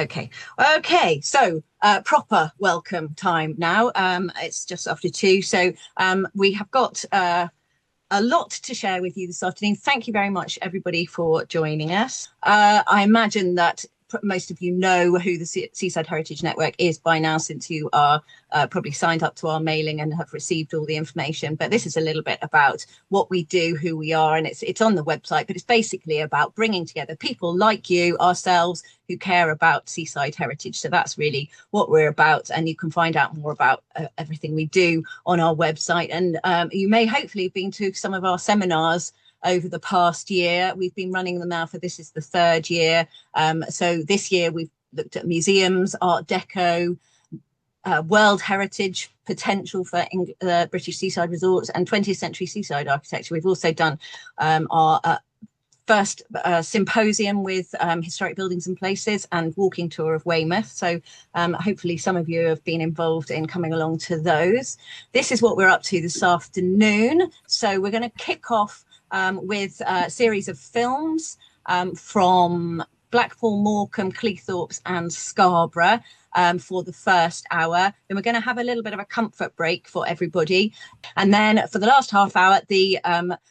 Okay. So proper welcome time now. It's just after 2. So we have got a lot to share with you this afternoon. Thank you very much, everybody, for joining us. I imagine that most of you know who the Seaside Heritage Network is by now, since you are probably signed up to our mailing and have received all the information. But this is a little bit about what we do, who we are, and it's on the website. But it's basically about bringing together people like you, ourselves, who care about seaside heritage. So that's really what we're about, and you can find out more about everything we do on our website. And you may hopefully have been to some of our seminars over the past year. We've been running them now for, this is the 3rd year. So this year we've looked at museums, Art Deco, World Heritage potential for British seaside resorts, and 20th century seaside architecture. We've also done our first symposium with historic buildings and places and walking tour of Weymouth. So hopefully some of you have been involved in coming along to those. This is what we're up to this afternoon. So we're going to kick off with a series of films from Blackpool, Morecambe, Cleethorpes and Scarborough for the first hour. Then we're going to have a little bit of a comfort break for everybody. And then for the last half hour, the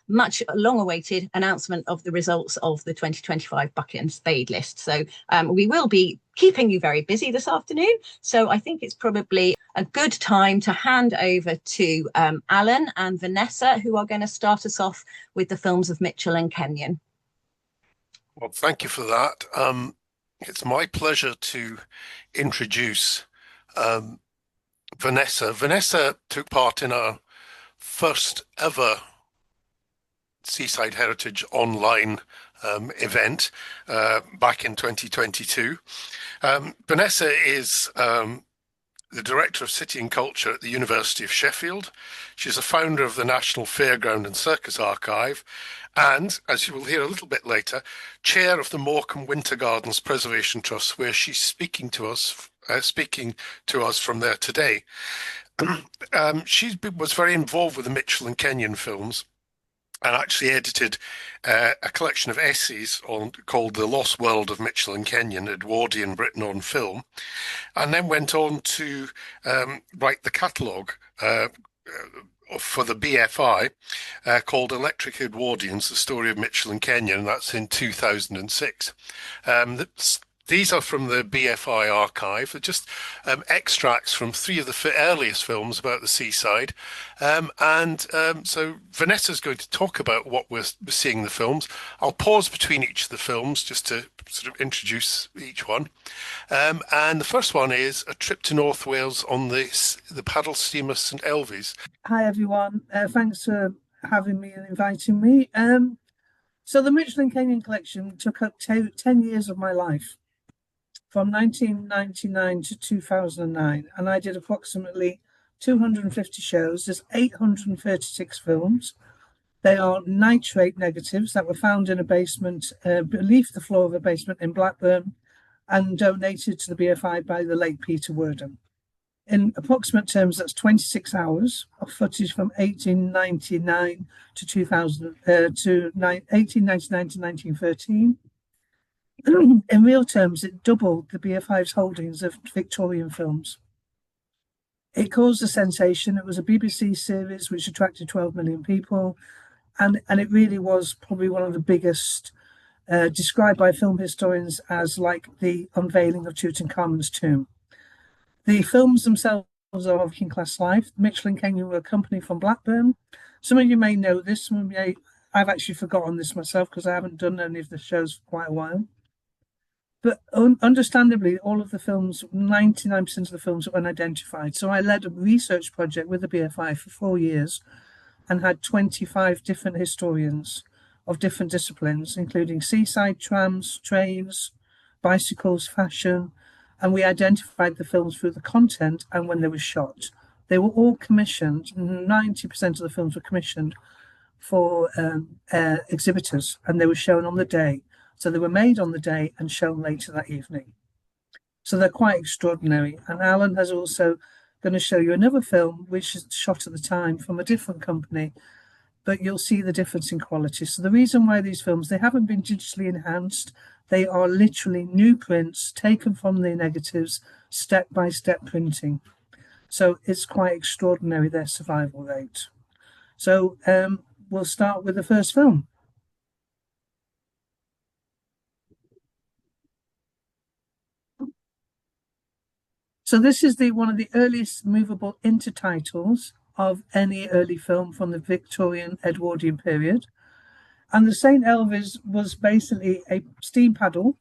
much long-awaited announcement of the results of the 2025 Bucket and Spade List. So we will be keeping you very busy this afternoon. So I think it's probably a good time to hand over to Alan and Vanessa, who are going to start us off with the films of Mitchell and Kenyon. Well, thank you for that. It's my pleasure to introduce Vanessa. Vanessa took part in our first ever Seaside Heritage online event back in 2022. Vanessa is the Director of City and Culture at the University of Sheffield. She's a founder of the National Fairground and Circus Archive, and, as you will hear a little bit later, chair of the Morecambe Winter Gardens Preservation Trust, where she's speaking to us from there today. She was very involved with the Mitchell and Kenyon films, and actually edited a collection of essays called The Lost World of Mitchell and Kenyon, Edwardian Britain on Film, and then went on to write the catalogue for the BFI called Electric Edwardians, The Story of Mitchell and Kenyon, and that's in 2006. These are from the BFI archive. They're just extracts from 3 of the earliest films about the seaside. So Vanessa's going to talk about what we're seeing in the films. I'll pause between each of the films just to sort of introduce each one. And the first one is A Trip to North Wales on the paddle steamer St Elvis. Hi, everyone. Thanks for having me and inviting me. So the Mitchell and Kenyon collection took up 10 years of my life, from 1999 to 2009, and I did approximately 250 shows. There's 836 films. They are nitrate negatives that were found in a basement, beneath the floor of a basement in Blackburn, and donated to the BFI by the late Peter Worden. In approximate terms, that's 26 hours of footage from 1899 to 1899 to 1913. In real terms, it doubled the BFI's holdings of Victorian films. It caused a sensation. It was a BBC series which attracted 12 million people, and it really was probably one of the biggest, described by film historians as like the unveiling of Tutankhamun's tomb. The films themselves are working class life. Mitchell and Kenyon were a company from Blackburn. Some of you may know this. Some of you, I've actually forgotten this myself because I haven't done any of the shows for quite a while. But understandably, all of the films, 99% of the films were unidentified. So I led a research project with the BFI for 4 years and had 25 different historians of different disciplines, including seaside, trams, trains, bicycles, fashion. And we identified the films through the content and when they were shot. They were all commissioned. 90% of the films were commissioned for exhibitors, and they were shown on the day. So they were made on the day and shown later that evening. So they're quite extraordinary. And Alan has also going to show you another film, which is shot at the time from a different company but you'll see the difference in quality. So the reason why these films, they haven't been digitally enhanced, they are literally new prints taken from the negatives, step-by-step printing. So it's quite extraordinary, their survival rate. So we'll start with the first film. So this is one of the earliest movable intertitles of any early film from the Victorian Edwardian period. And the St. Elvis was basically a steam paddle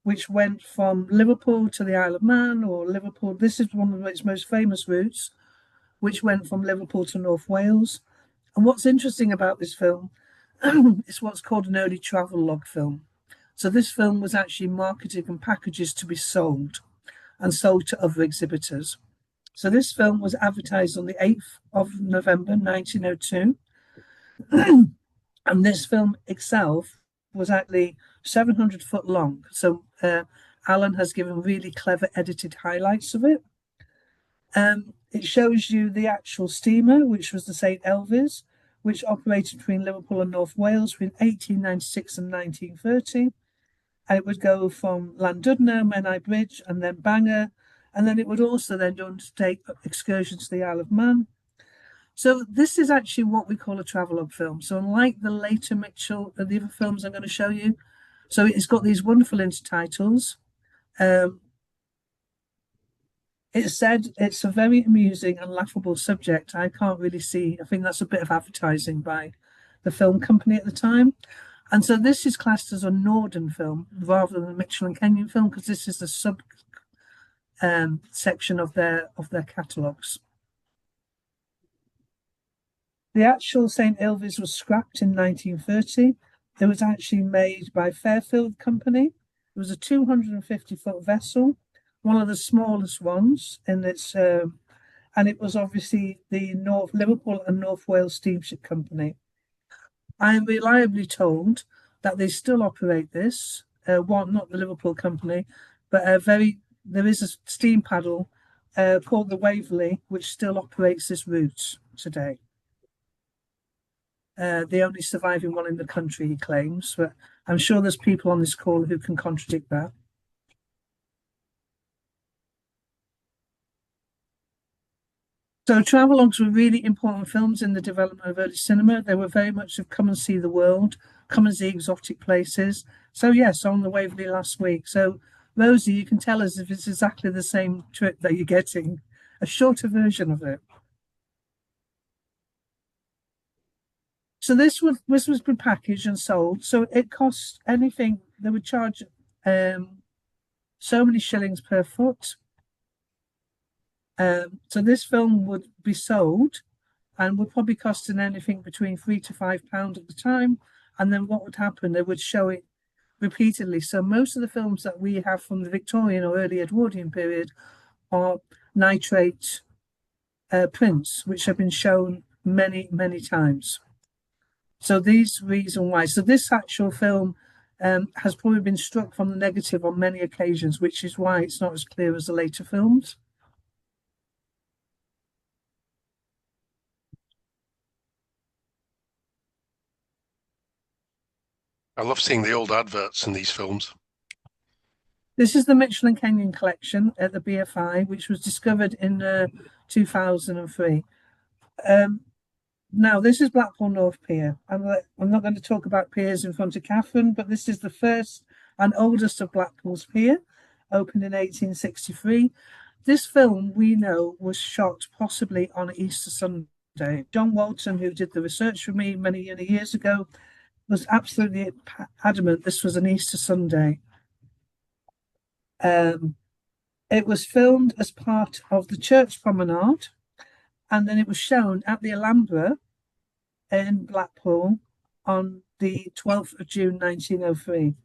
which went from Liverpool to the Isle of Man, or Liverpool. This is one of its most famous routes, which went from Liverpool to North Wales. And what's interesting about this film is what's called an early travel-log film. So this film was actually marketed and packaged to be sold, and sold to other exhibitors. So this film was advertised on the 8th of November 1902. And this film itself was actually 700 foot long. So Alan has given really clever edited highlights of it. It shows you the actual steamer, which was the St. Elvis, which operated between Liverpool and North Wales between 1896 and 1930. And it would go from Llandudno, Menai Bridge, and then Bangor. And then it would also then undertake excursions to the Isle of Man. So this is actually what we call a travelogue film. So unlike the later Mitchell and the other films I'm going to show you, so it's got these wonderful intertitles. It said it's a very amusing and laughable subject. I can't really see. I think that's a bit of advertising by the film company at the time. And so this is classed as a Northern film rather than a Mitchell and Kenyon film, because this is the sub section of their catalogues. The actual St. Elvis was scrapped in 1930. It was actually made by Fairfield Company. It was a 250-foot vessel, one of the smallest ones in its, and it was obviously the Liverpool and North Wales Steamship Company. I am reliably told that they still operate this, not the Liverpool company, but there is a steam paddle called the Waverley, which still operates this route today. The only surviving one in the country, he claims, but I'm sure there's people on this call who can contradict that. So travelogues were really important films in the development of early cinema. They were very much of come and see the world, come and see exotic places. So yes, on the Waverley last week. So Rosie, you can tell us if it's exactly the same trip that you're getting, a shorter version of it. So this was prepackaged and sold. So it cost anything, they would charge so many shillings per foot. So this film would be sold and would probably cost anything between £3 to £5 at the time. And then what would happen? They would show it repeatedly. So most of the films that we have from the Victorian or early Edwardian period are nitrate prints, which have been shown many, many times. So these reason why. So this actual film has probably been struck from the negative on many occasions, which is why it's not as clear as the later films. I love seeing the old adverts in these films. This is the Mitchell and Kenyon collection at the BFI, which was discovered in 2003. Now, this is Blackpool North Pier. I'm not going to talk about piers in front of Kathryn, but this is the first and oldest of Blackpool's pier, opened in 1863. This film, we know, was shot possibly on Easter Sunday. John Walton, who did the research for me many years ago, was absolutely adamant this was an Easter Sunday. It was filmed as part of the church promenade, and then it was shown at the Alhambra in Blackpool on the 12th of June 1903.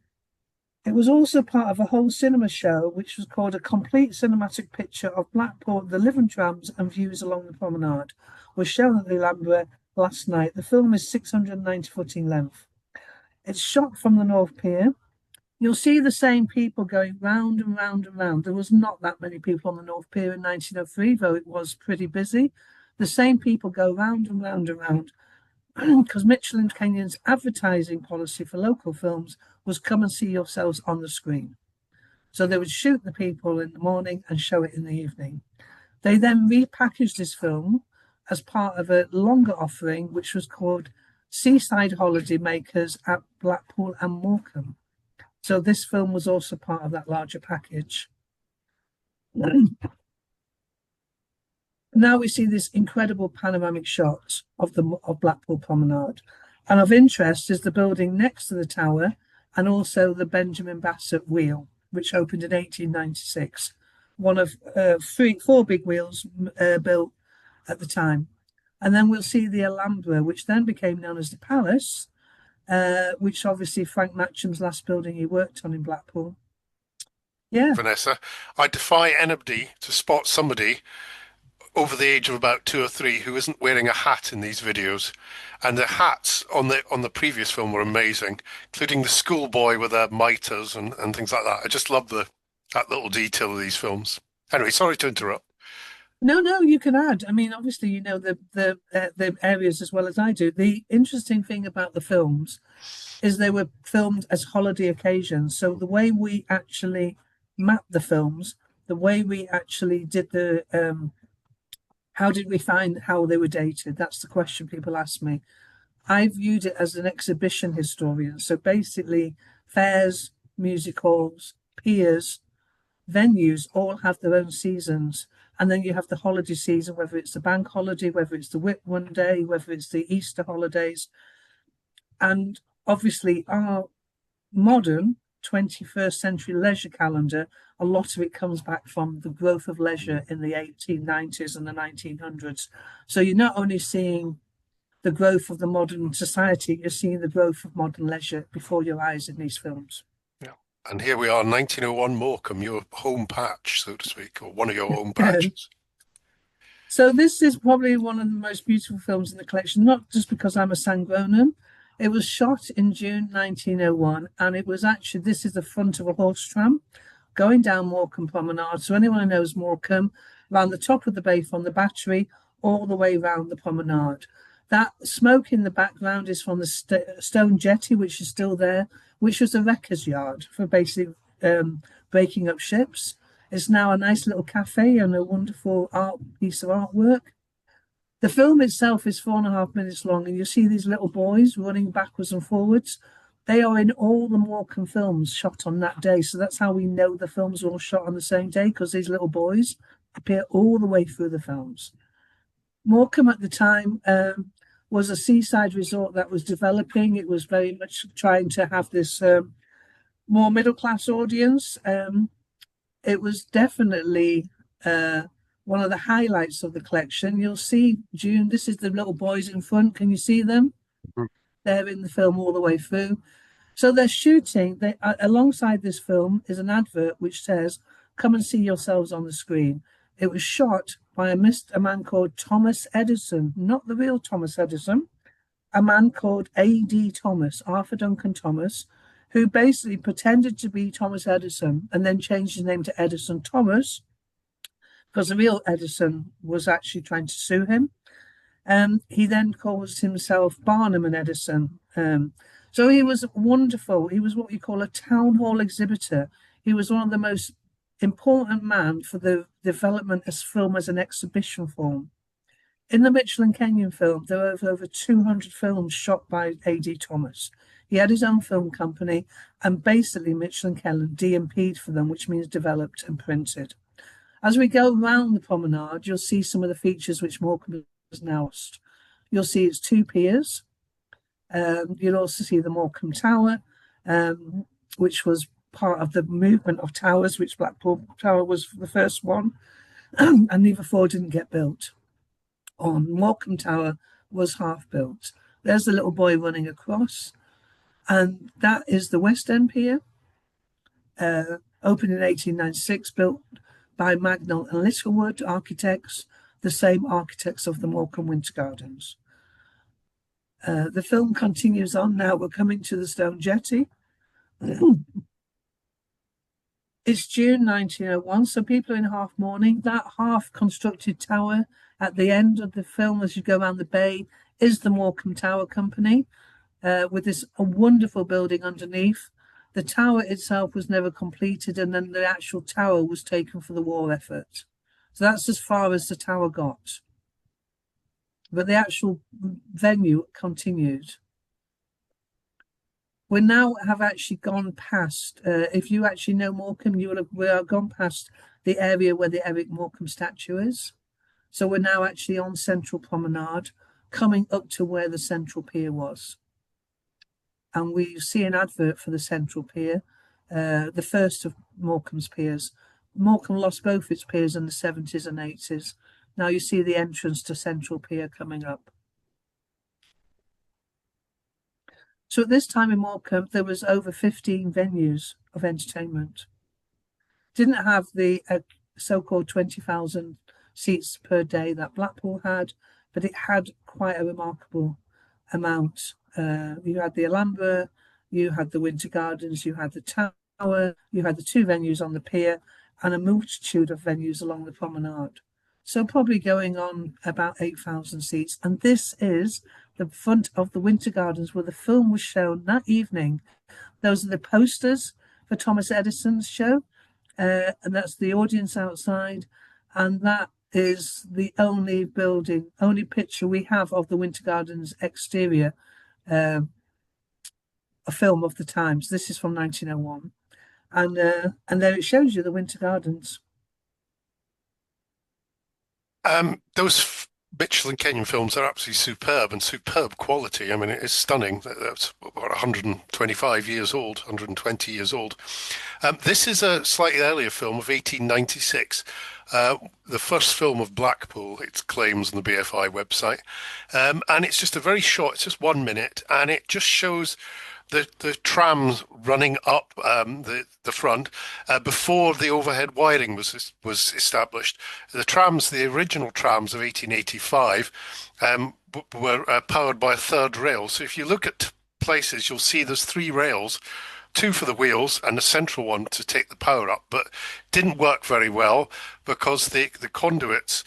It was also part of a whole cinema show which was called A Complete Cinematic Picture of Blackpool, the Living Trams and Views Along the Promenade, was shown at the Alhambra last night. The film is 690 foot in length. It's shot from the North Pier. You'll see the same people going round and round and round. There was not that many people on the North Pier in 1903, though it was pretty busy. The same people go round and round and round. because Mitchell and Kenyon's advertising policy for local films was come and see yourselves on the screen. So they would shoot the people in the morning and show it in the evening. They then repackaged this film as part of a longer offering, which was called Seaside Holiday Makers at Blackpool and Morecambe. So this film was also part of that larger package. Now we see this incredible panoramic shot of Blackpool Promenade. And of interest is the building next to the tower and also the Benjamin Bassett wheel, which opened in 1896. One of four big wheels built at the time. And then we'll see the Alhambra, which then became known as the Palace, which obviously Frank Matcham's last building he worked on in Blackpool. Yeah. Vanessa, I defy anybody to spot somebody over the age of about 2 or 3 who isn't wearing a hat in these videos. And the hats on the previous film were amazing, including the schoolboy with their mitres and things like that. I just love that little detail of these films. Anyway, sorry to interrupt. No, you can add. I mean, obviously, you know the areas as well as I do. The interesting thing about the films is they were filmed as holiday occasions. So the way we actually mapped the films, the way we actually did the how did we find how they were dated? That's the question people ask me. I viewed it as an exhibition historian. So basically, fairs, music halls, piers, venues all have their own seasons. And then you have the holiday season, whether it's the bank holiday, whether it's the Whitsun Day, whether it's the Easter holidays. And obviously our modern 21st century leisure calendar, a lot of it comes back from the growth of leisure in the 1890s and the 1900s. So you're not only seeing the growth of the modern society, you're seeing the growth of modern leisure before your eyes in these films. Yeah. And here we are, 1901 Morecambe, your home patch, so to speak, or one of your home patches. So this is probably one of the most beautiful films in the collection, not just because I'm a Sangronan. It was shot in June 1901, and it was actually, this is the front of a horse tram going down Morecambe Promenade. So anyone who knows Morecambe, around the top of the bay from the Battery, all the way around the promenade. That smoke in the background is from the stone jetty, which is still there, which was a wrecker's yard for basically breaking up ships. It's now a nice little cafe and a wonderful piece of artwork. The film itself is 4.5 minutes long, and you see these little boys running backwards and forwards. They are in all the Morecambe films shot on that day. So that's how we know the films were all shot on the same day, because these little boys appear all the way through the films. Morecambe at the time was a seaside resort that was developing. It was very much trying to have this more middle-class audience. It was definitely one of the highlights of the collection. You'll see, June, this is the little boys in front. Can you see them? Mm-hmm. They're in the film all the way through. So they're shooting. Alongside this film is an advert which says, "Come and see yourselves on the screen." It was shot by a man called Thomas Edison, not the real Thomas Edison, a man called A.D. Thomas, Arthur Duncan Thomas, who basically pretended to be Thomas Edison and then changed his name to Edison Thomas, because the real Edison was actually trying to sue him. He then calls himself Barnum and Edison. So he was wonderful. He was what you call a town hall exhibitor. He was one of the most important man for the development of film as an exhibition form. In the Mitchell and Kenyon film, there were over 200 films shot by A.D. Thomas. He had his own film company, and basically Mitchell and Kenyon DMP'd for them, which means developed and printed. As we go around the promenade, you'll see some of the features which Morecambe has now lost. You'll see its 2 piers. You'll also see the Morecambe Tower, which was part of the movement of towers, which Blackpool Tower was the first one, and neither 4 didn't get built. Morecambe Tower was half built. There's the little boy running across, and that is the West End Pier, opened in 1896, built by Magnol and Littlewood architects, the same architects of the Morecambe Winter Gardens. The film continues on now. We're coming to the Stone Jetty. It's June 1901, so people are in half mourning. That half-constructed tower at the end of the film, as you go around the bay, is the Morecambe Tower Company, with a wonderful building underneath. The tower itself was never completed, and then the actual tower was taken for the war effort. So that's as far as the tower got. But the actual venue continued. We now have actually gone past, if you actually know Morecambe, we have gone past the area where the Eric Morecambe statue is. So we're now actually on Central Promenade, coming up to where the Central Pier was. And we see an advert for the Central Pier, the first of Morecambe's piers. Morecambe lost both its piers in the 70s and 80s. Now you see the entrance to Central Pier coming up. So at this time in Morecambe, there was over 15 venues of entertainment. Didn't have the so-called 20,000 seats per day that Blackpool had, but it had quite a remarkable amount. You had the Alhambra, you had the Winter Gardens, you had the Tower, you had the two venues on the pier, and a multitude of venues along the promenade. So probably going on about 8,000 seats. And this is the front of the Winter Gardens where the film was shown that evening. Those are the posters for Thomas Edison's show, and that's the audience outside. And that is the only picture we have of the Winter Gardens exterior, a film of the times. This is from 1901. And there it shows you the Winter Gardens. Those Mitchell and Kenyon films are absolutely superb and superb quality. I mean, it is stunning. That's what, 125 years old, 120 years old. This is a slightly earlier film of 1896, the first film of Blackpool, it claims on the BFI website. And it's just a very short, it's just 1 minute, and it just shows the trams running up the front before the overhead wiring was established. The trams, the original trams of 1885, were powered by a third rail. So if you look at places, you'll see there's three rails, two for the wheels and a central one to take the power up, but didn't work very well because the conduits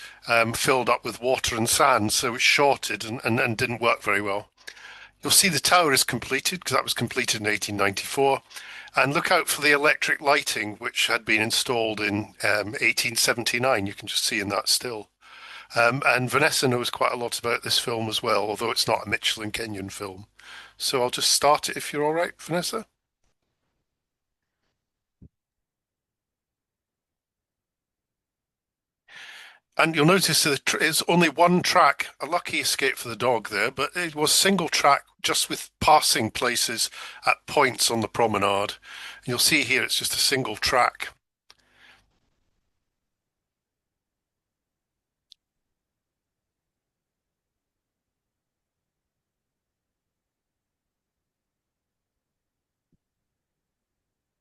filled up with water and sand, so it shorted and didn't work very well. You'll see the tower is completed because that was completed in 1894. And look out for the electric lighting, which had been installed in 1879. You can just see in that still. And Vanessa knows quite a lot about this film as well, although it's not a Mitchell and Kenyon film. So I'll just start it if you're all right, Vanessa. And you'll notice that it's only one track, a lucky escape for the dog there, but it was single track just with passing places at points on the promenade. And you'll see here it's just a single track.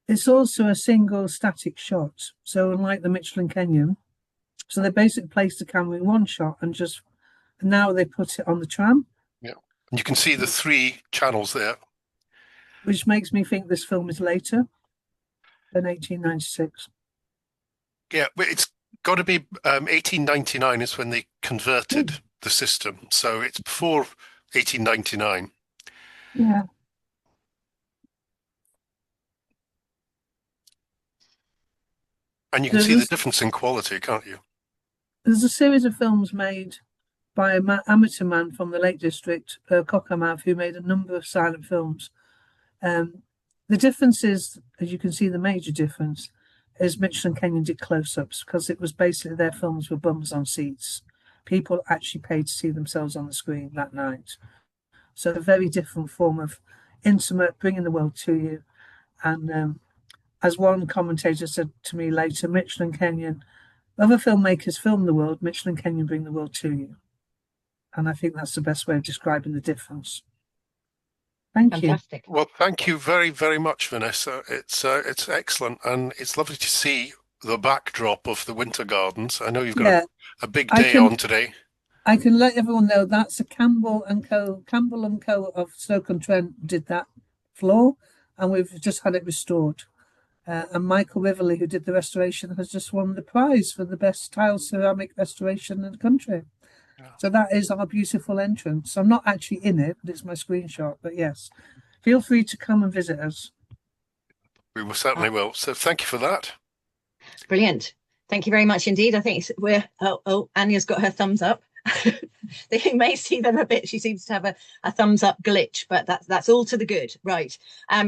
It's also a single static shot. So unlike the Mitchell and Kenyon, so they basically placed the camera in one shot and now they put it on the tram. Yeah, and you can see the three channels there. Which makes me think this film is later than 1896. Yeah, but it's got to be 1899 is when they converted the system. So it's before 1899. Yeah. And you can see the difference in quality, can't you? There's a series of films made by an amateur man from the Lake District, Cockermouth, who made a number of silent films. The difference is, as you can see, the major difference is Mitchell and Kenyon did close-ups because it was basically their films were bums on seats. People actually paid to see themselves on the screen that night. So a very different form of intimate, bringing the world to you. And as one commentator said to me later, Mitchell and Kenyon, other filmmakers film the world, Mitchell and Kenyon bring the world to you. And I think that's the best way of describing the difference. Fantastic. Well, thank you very, very much, Vanessa. It's excellent, and it's lovely to see the backdrop of the Winter Gardens. I know you've got a big day on today. I can let everyone know that's a Campbell and Co. of Stoke-on-Trent did that floor, and we've just had it restored. And Michael Riverley, who did the restoration, has just won the prize for the best tile ceramic restoration in the country. So that is our beautiful entrance. I'm not actually in it, but it's my screenshot. But yes, feel free to come and visit us. We will certainly will. So thank you for that. Brilliant. Thank you very much indeed. I think we're, Anya's got her thumbs up. You may see them a bit. She seems to have a thumbs up glitch, but that's all to the good. Right.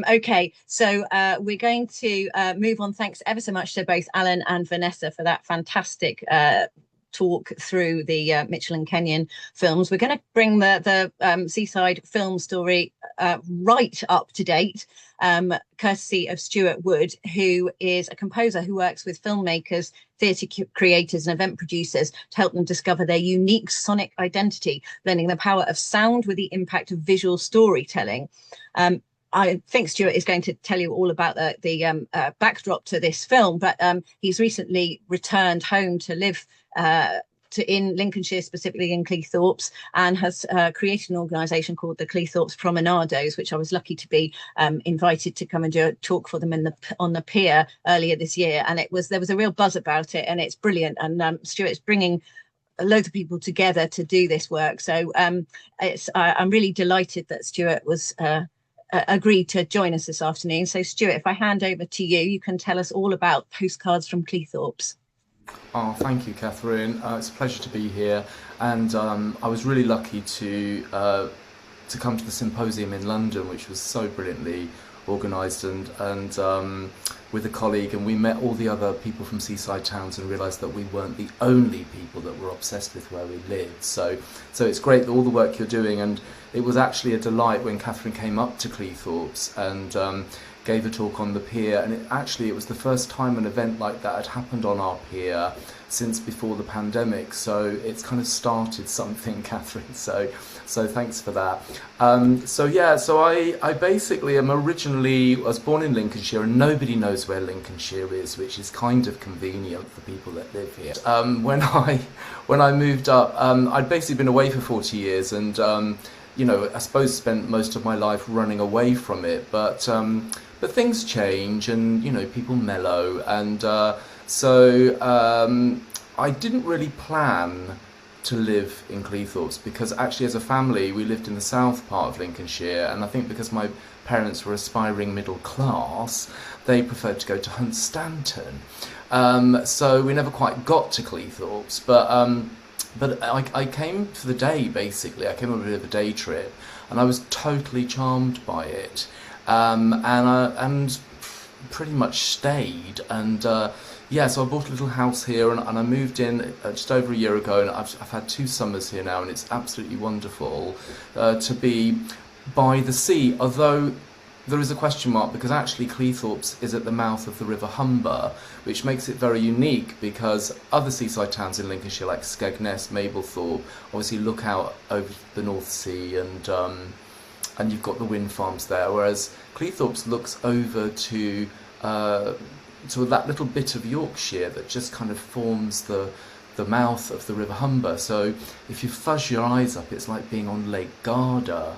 Okay. So we're going to move on. Thanks ever so much to both Alan and Vanessa for that fantastic talk through the Mitchell and Kenyon films. We're going to bring the Seaside film story right up to date, courtesy of Stuart Wood, who is a composer who works with filmmakers, theatre creators and event producers to help them discover their unique sonic identity, blending the power of sound with the impact of visual storytelling. I think Stuart is going to tell you all about the backdrop to this film, but he's recently returned home to live in Lincolnshire, specifically in Cleethorpes, and has created an organisation called the Cleethorpes Promenados, which I was lucky to be invited to come and do a talk for them on the pier earlier this year. And there was a real buzz about it, and it's brilliant. And Stuart's bringing loads of people together to do this work. So I'm really delighted that Stuart was agreed to join us this afternoon. So Stuart, if I hand over to you, you can tell us all about Postcards from Cleethorpes. Oh, thank you, Kathryn. It's a pleasure to be here, and I was really lucky to come to the symposium in London, which was so brilliantly organised, and with a colleague, and we met all the other people from seaside towns and realised that we weren't the only people that were obsessed with where we lived. So it's great that all the work you're doing, and it was actually a delight when Kathryn came up to Cleethorpes and gave a talk on the pier, and it was the first time an event like that had happened on our pier since before the pandemic, so it's kind of started something, Kathryn, so thanks for that. So I basically was born in Lincolnshire, and nobody knows where Lincolnshire is, which is kind of convenient for people that live here. When I moved up, I'd basically been away for 40 years, and I suppose spent most of my life running away from it, but things change, and people mellow, and I didn't really plan to live in Cleethorpes, because actually as a family we lived in the south part of Lincolnshire, and I think because my parents were aspiring middle class, they preferred to go to Hunstanton, so we never quite got to Cleethorpes, but I came for the day, basically. I came on a bit of a day trip, and I was totally charmed by it. And pretty much stayed, and so I bought a little house here, and I moved in just over a year ago, and I've had 2 summers here now, and it's absolutely wonderful to be by the sea, although there is a question mark, because actually Cleethorpes is at the mouth of the River Humber, which makes it very unique, because other seaside towns in Lincolnshire like Skegness, Mablethorpe obviously look out over the North Sea, and you've got the wind farms there, whereas Cleethorpes looks over to that little bit of Yorkshire that just kind of forms the mouth of the River Humber. So if you fuzz your eyes up, it's like being on Lake Garda.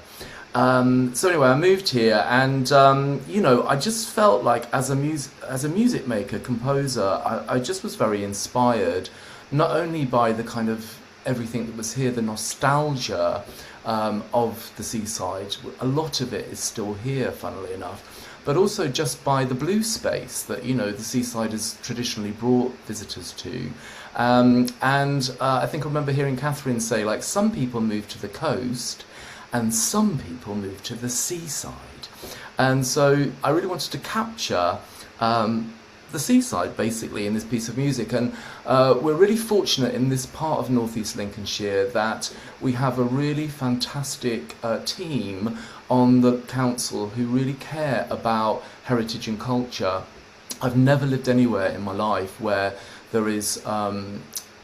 So anyway, I moved here, and I just felt like as a music maker, composer, I just was very inspired, not only by the kind of everything that was here, the nostalgia of the seaside. A lot of it is still here, funnily enough, but also just by the blue space that the seaside has traditionally brought visitors to. I think I remember hearing Kathryn say, like, some people move to the coast and some people move to the seaside, and so I really wanted to capture the seaside basically in this piece of music, and we're really fortunate in this part of northeast Lincolnshire that we have a really fantastic team on the council who really care about heritage and culture. I've never lived anywhere in my life where there is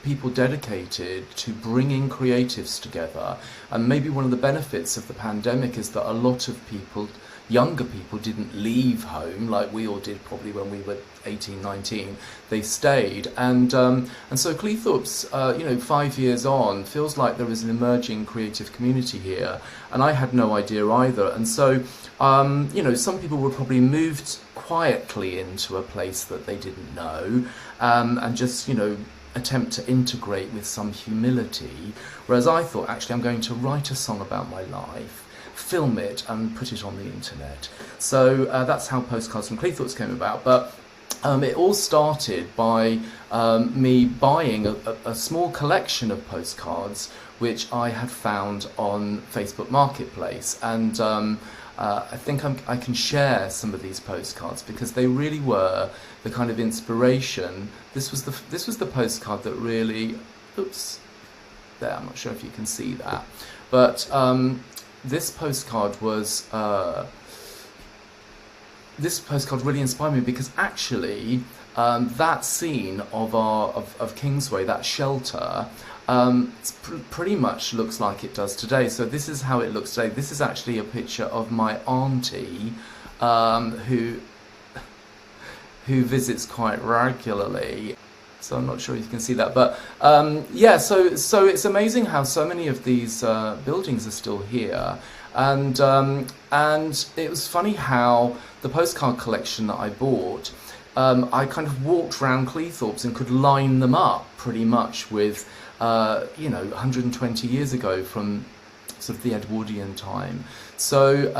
people dedicated to bringing creatives together, and maybe one of the benefits of the pandemic is that a lot of people, younger people, didn't leave home like we all did probably when we were 18, 19. They stayed, and so Cleethorpes, 5 years on, feels like there is an emerging creative community here, and I had no idea either. And so some people were probably moved quietly into a place that they didn't know, and just attempt to integrate with some humility, whereas I thought, actually, I'm going to write a song about my life, film it and put it on the internet. So that's how Postcards from Cleethorpes came about. But it all started by me buying a small collection of postcards which I had found on Facebook Marketplace, and I think I can share some of these postcards because they really were the kind of inspiration. This was the postcard that really, oops, there, I'm not sure if you can see that, but this postcard really inspired me because actually that scene of Kingsway, that shelter, pretty much looks like it does today. So this is how it looks today. This is actually a picture of my auntie who visits quite regularly. So I'm not sure if you can see that, but yeah, so it's amazing how so many of these buildings are still here, and it was funny how the postcard collection that I bought, I kind of walked around Cleethorpes and could line them up pretty much with 120 years ago from sort of the Edwardian time. So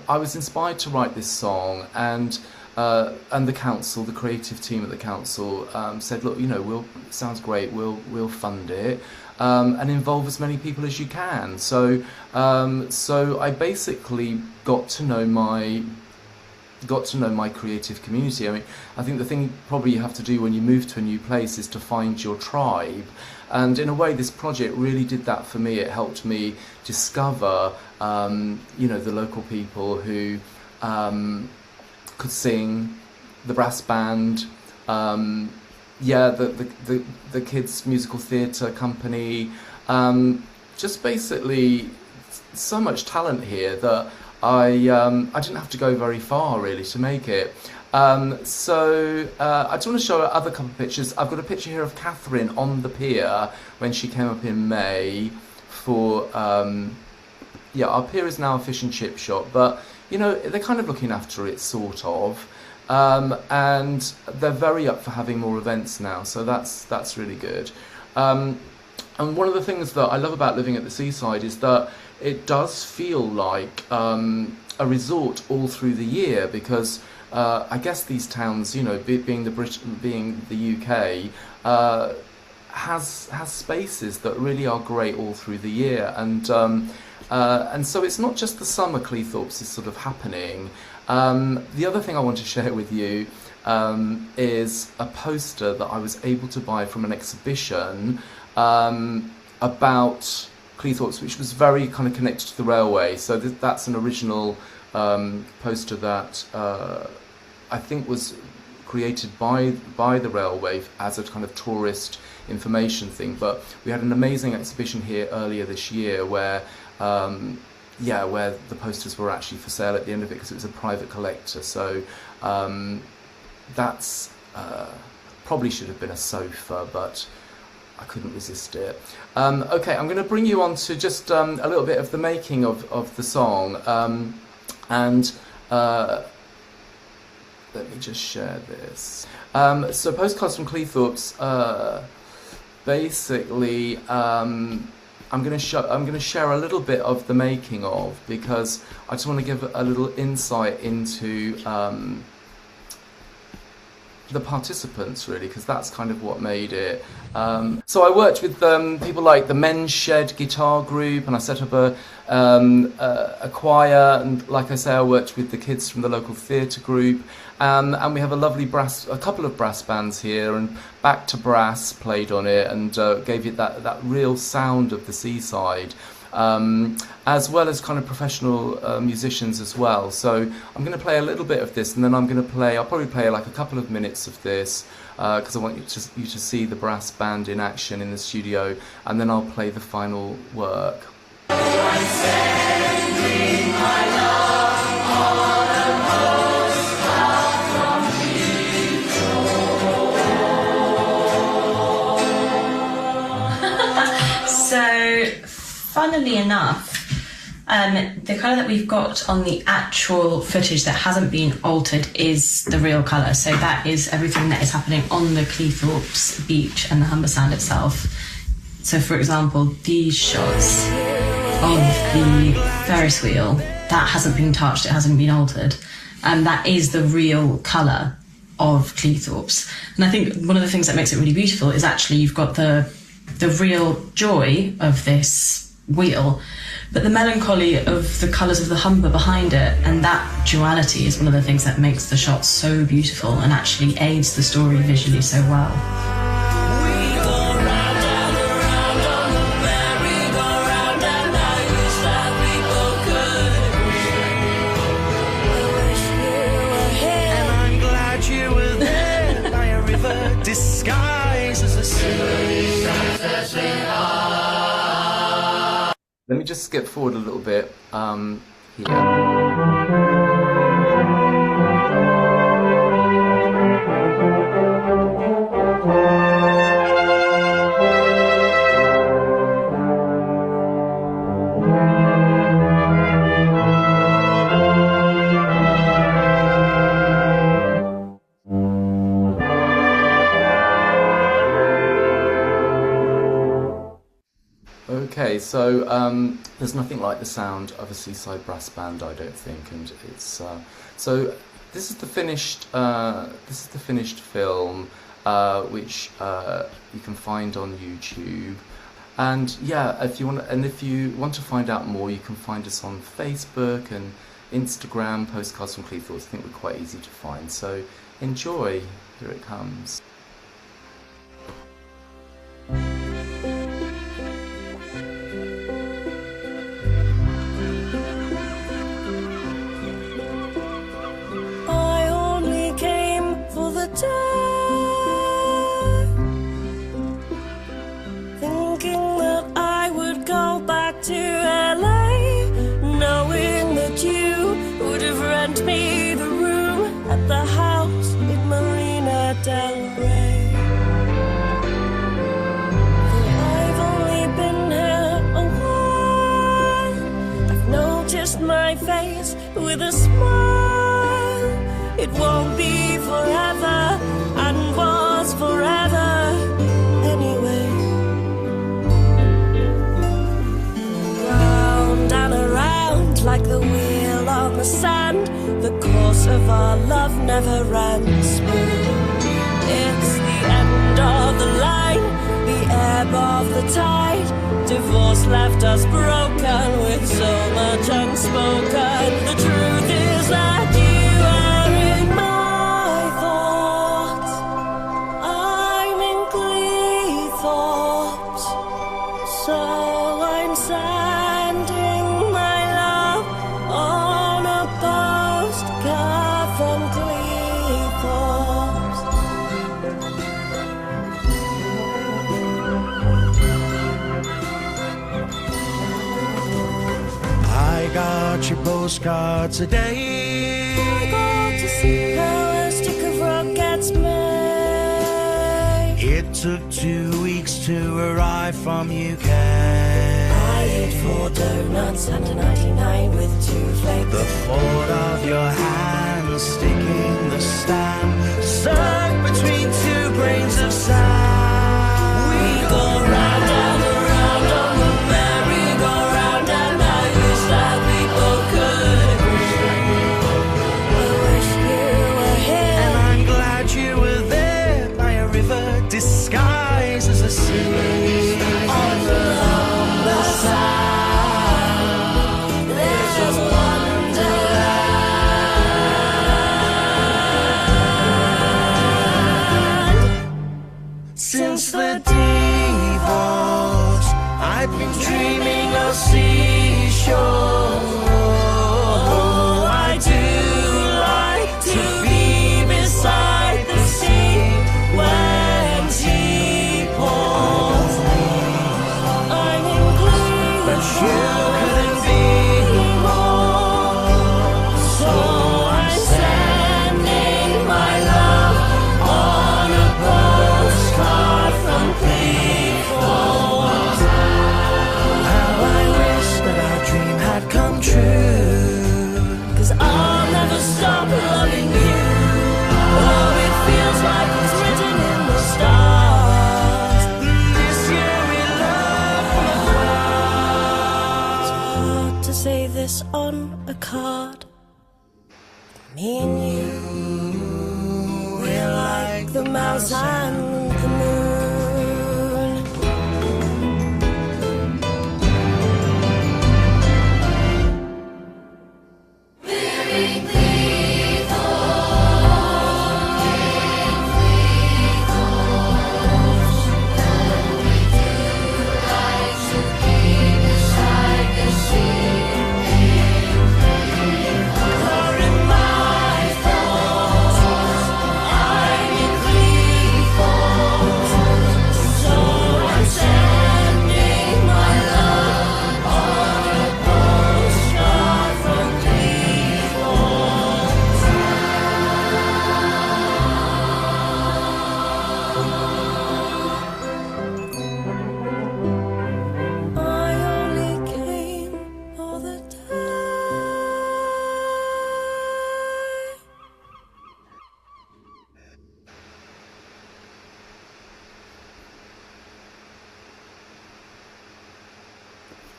I was inspired to write this song, and the council, the creative team at the council, said, look, it sounds great, we'll fund it, and involve as many people as you can. So I basically got to know my creative community. I mean, I think the thing probably you have to do when you move to a new place is to find your tribe. And in a way, this project really did that for me. It helped me discover, the local people who could sing, the brass band, the kids' musical theatre company, just basically so much talent here that I didn't have to go very far really to make it. I just want to show other couple of pictures. I've got a picture here of Kathryn on the pier when she came up in May for, our pier is now a fish and chip shop, but they're kind of looking after it, sort of, and they're very up for having more events now, so that's really good. And one of the things that I love about living at the seaside is that it does feel like a resort all through the year, because I guess these towns, being the UK, has spaces that really are great all through the year, and so it's not just the summer Cleethorpes is sort of happening. The other thing I want to share with you is a poster that I was able to buy from an exhibition about Cleethorpes, which was very kind of connected to the railway. So that's an original poster that I think was created by the railway as a kind of tourist information thing. But we had an amazing exhibition here earlier this year where where the posters were actually for sale at the end of it because it was a private collector. So that's probably should have been a sofa, but I couldn't resist it. Okay, I'm going to bring you on to just a little bit of the making of the song, and let me just share this. So Postcards from Cleethorpes, basically, I'm going to share a little bit of the making of, because I just want to give a little insight into the participants, really, because that's kind of what made it. So I worked with people like the Men's Shed guitar group, and I set up a choir, and like I say, I worked with the kids from the local theatre group, and we have a couple of brass bands here, and Back to Brass played on it and gave it that real sound of the seaside. As well as kind of professional musicians as well. So I'm going to play a little bit of this, and then I'll probably play like a couple of minutes of this, because I want you to see the brass band in action in the studio, and then I'll play the final work. So, funnily enough, The colour that we've got on the actual footage that hasn't been altered is the real colour. So that is everything that is happening on the Cleethorpes beach and the Humber Sand itself. So, for example, these shots of the Ferris wheel, that hasn't been touched, it hasn't been altered. And that is the real colour of Cleethorpes. And I think one of the things that makes it really beautiful is actually you've got the real joy of this wheel, but the melancholy of the colours of the Humber behind it, and that duality is one of the things that makes the shot so beautiful and actually aids the story visually so well. Let me just skip forward a little bit here. Okay, so there's nothing like the sound of a seaside brass band, I don't think, and it's so. This is the finished. This is the finished film, which you can find on YouTube. And yeah, if you want to find out more, you can find us on Facebook and Instagram. Postcards from Cleethorpes. I think we're quite easy to find. So enjoy. Here it comes. Thinking that I would go back to LA, knowing that you would have rent me the room at the house in Marina del Rey. I've only been here a while, I've noticed my face with a smile. It won't be forever, and was forever anyway. Round and around like the wheel on the sand, the course of our love never ran smooth. It's the end of the line, the ebb of the tide. Divorce left us broken with so much unspoken. The truth is that you are in my thoughts. I'm in Cleethorpes, so I'm sending my love on a postcard from Cleethorpes. I got your postcard today. I got to see how a stick of rock gets made. It took 2 weeks to arrive from UK. I ate 4 donuts and a 99 with 2 flakes. The thought of your hand sticking the stamp stuck between 2 grains of sand. We go round and around on the merry-go-round, and I wish that we both could agree. I wish you were here, and I'm glad you were there by a river disguised as a sea. on the Humber Sand. There's just wonderland. Since the divorce, I've been dreaming of seashore. I do like to be beside the sea when tea pours. I'm in Cleethorpes, But you couldn't be more. so I'm sending my love on a postcard from Cleethorpes. How I wish that our dream had a card. Me and you, we're like the mouse and the moon. Living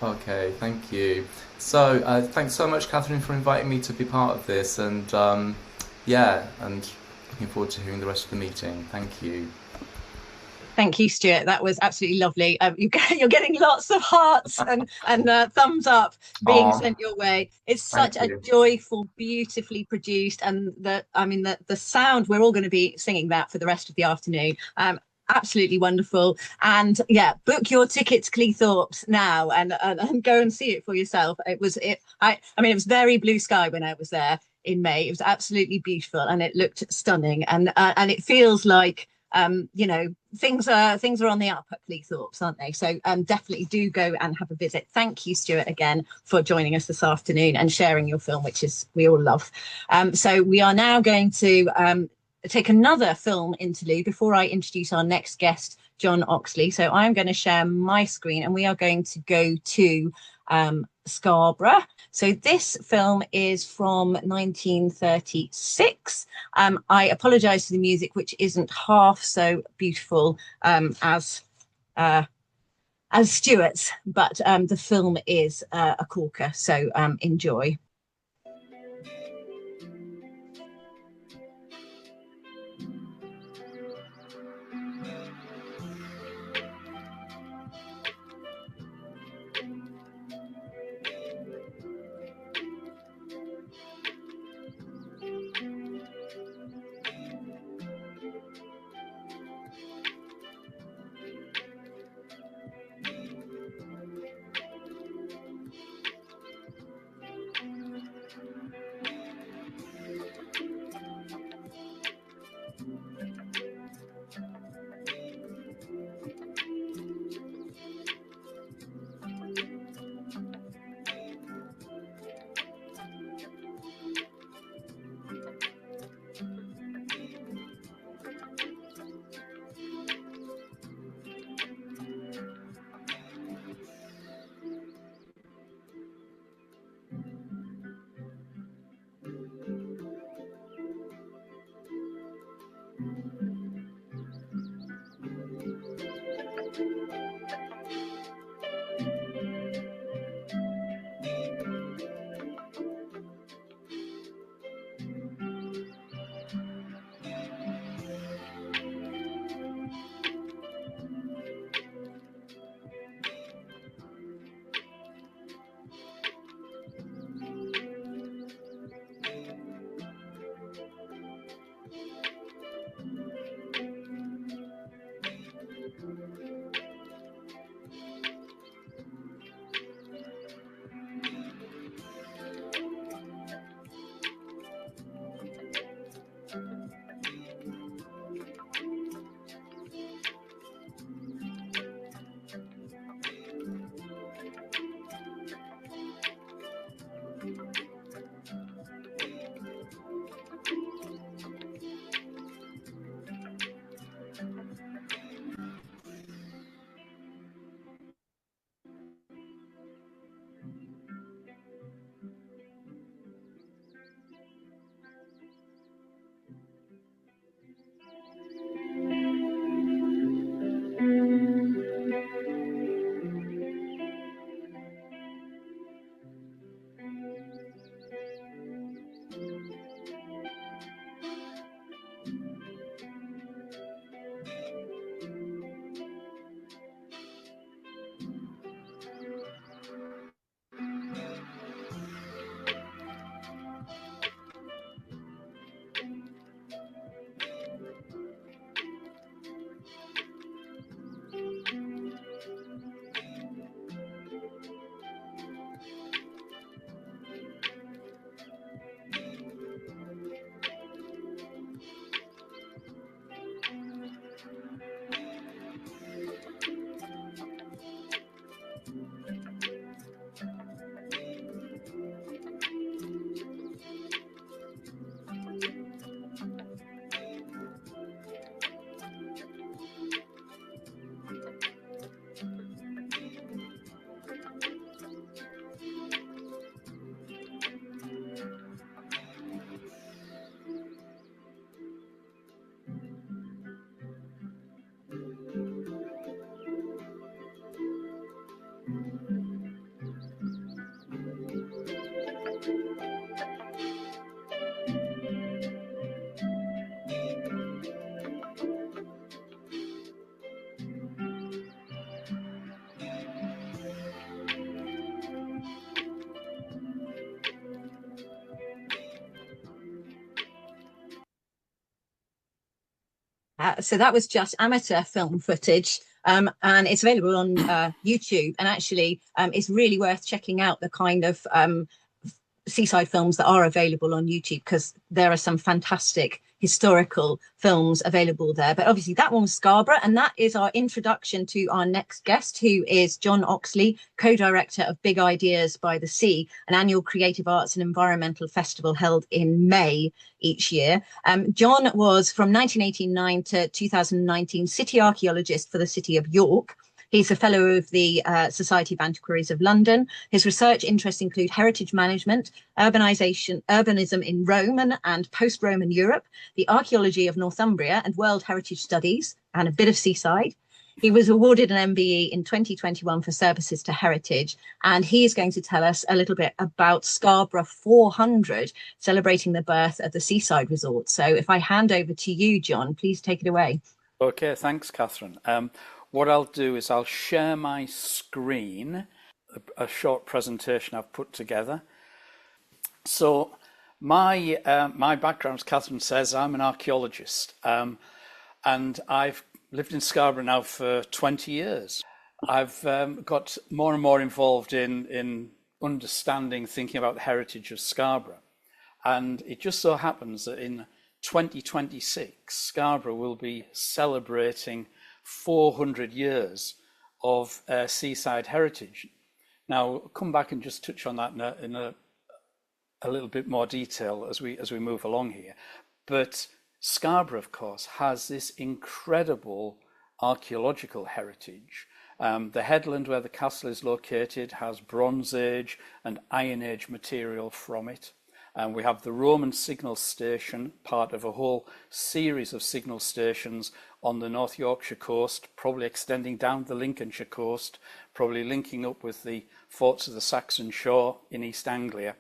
Okay, thank you. So, thanks so much, Kathryn, for inviting me to be part of this, and yeah, and looking forward to hearing the rest of the meeting. Thank you. Thank you, Stuart. That was absolutely lovely. You're getting lots of hearts and thumbs up being sent your way. It's such a joyful, beautifully produced, and the sound. We're all going to be singing that for the rest of the afternoon. Absolutely wonderful. And yeah, book your tickets, Cleethorpes, now and go and see it for yourself. I mean, it was very blue sky when I was there in May. It was absolutely beautiful and it looked stunning, and it feels like things are on the up at Cleethorpes, aren't they? So definitely do go and have a visit. Thank you, Stuart, again for joining us this afternoon and sharing your film, which we all love. So we are now going to take another film interlude before I introduce our next guest, John Oxley. So I'm going to share my screen and we are going to go to Scarborough. So this film is from 1936. I apologise for the music, which isn't half so beautiful as Stuart's, but the film is a corker. So enjoy. So that was just amateur film footage, and it's available on YouTube. And actually, it's really worth checking out the kind of seaside films that are available on YouTube, because there are some fantastic historical films available there. But obviously that one was Scarborough, and that is our introduction to our next guest, who is John Oxley, co-director of Big Ideas by the Sea, an annual creative arts and environmental festival held in May each year. John was from 1989 to 2019 city archaeologist for the city of York. He's a fellow of the Society of Antiquaries of London. His research interests include heritage management, urbanism in Roman and post-Roman Europe, the archaeology of Northumbria and world heritage studies, and a bit of seaside. He was awarded an MBE in 2021 for services to heritage, and he is going to tell us a little bit about Scarborough 400, celebrating the birth of the seaside resort. So if I hand over to you, John, please take it away. Okay, thanks, Kathryn. What I'll do is I'll share my screen, a short presentation I've put together. So my background, as Kathryn says, I'm an archaeologist, and I've lived in Scarborough now for 20 years. I've got more and more involved in understanding, thinking about the heritage of Scarborough. And it just so happens that in 2026, Scarborough will be celebrating 400 years of seaside heritage. Now, I'll come back and just touch on that in a little bit more detail as we move along here. But Scarborough, of course, has this incredible archaeological heritage. The headland where the castle is located has Bronze Age and Iron Age material from it. And we have the Roman signal station, part of a whole series of signal stations on the North Yorkshire coast, probably extending down the Lincolnshire coast, probably linking up with the forts of the Saxon Shore in East Anglia.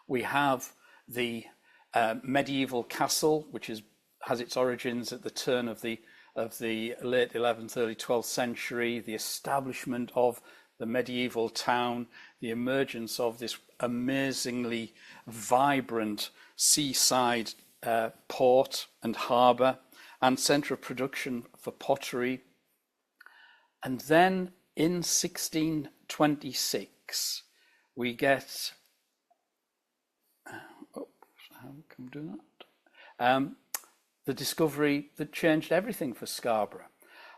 We have the medieval castle, which has its origins at the turn of the late 11th, early 12th century, the establishment of the medieval town, the emergence of this amazingly vibrant seaside port and harbour and centre of production for pottery. And then in 1626 we get how can we do that? The discovery that changed everything for Scarborough.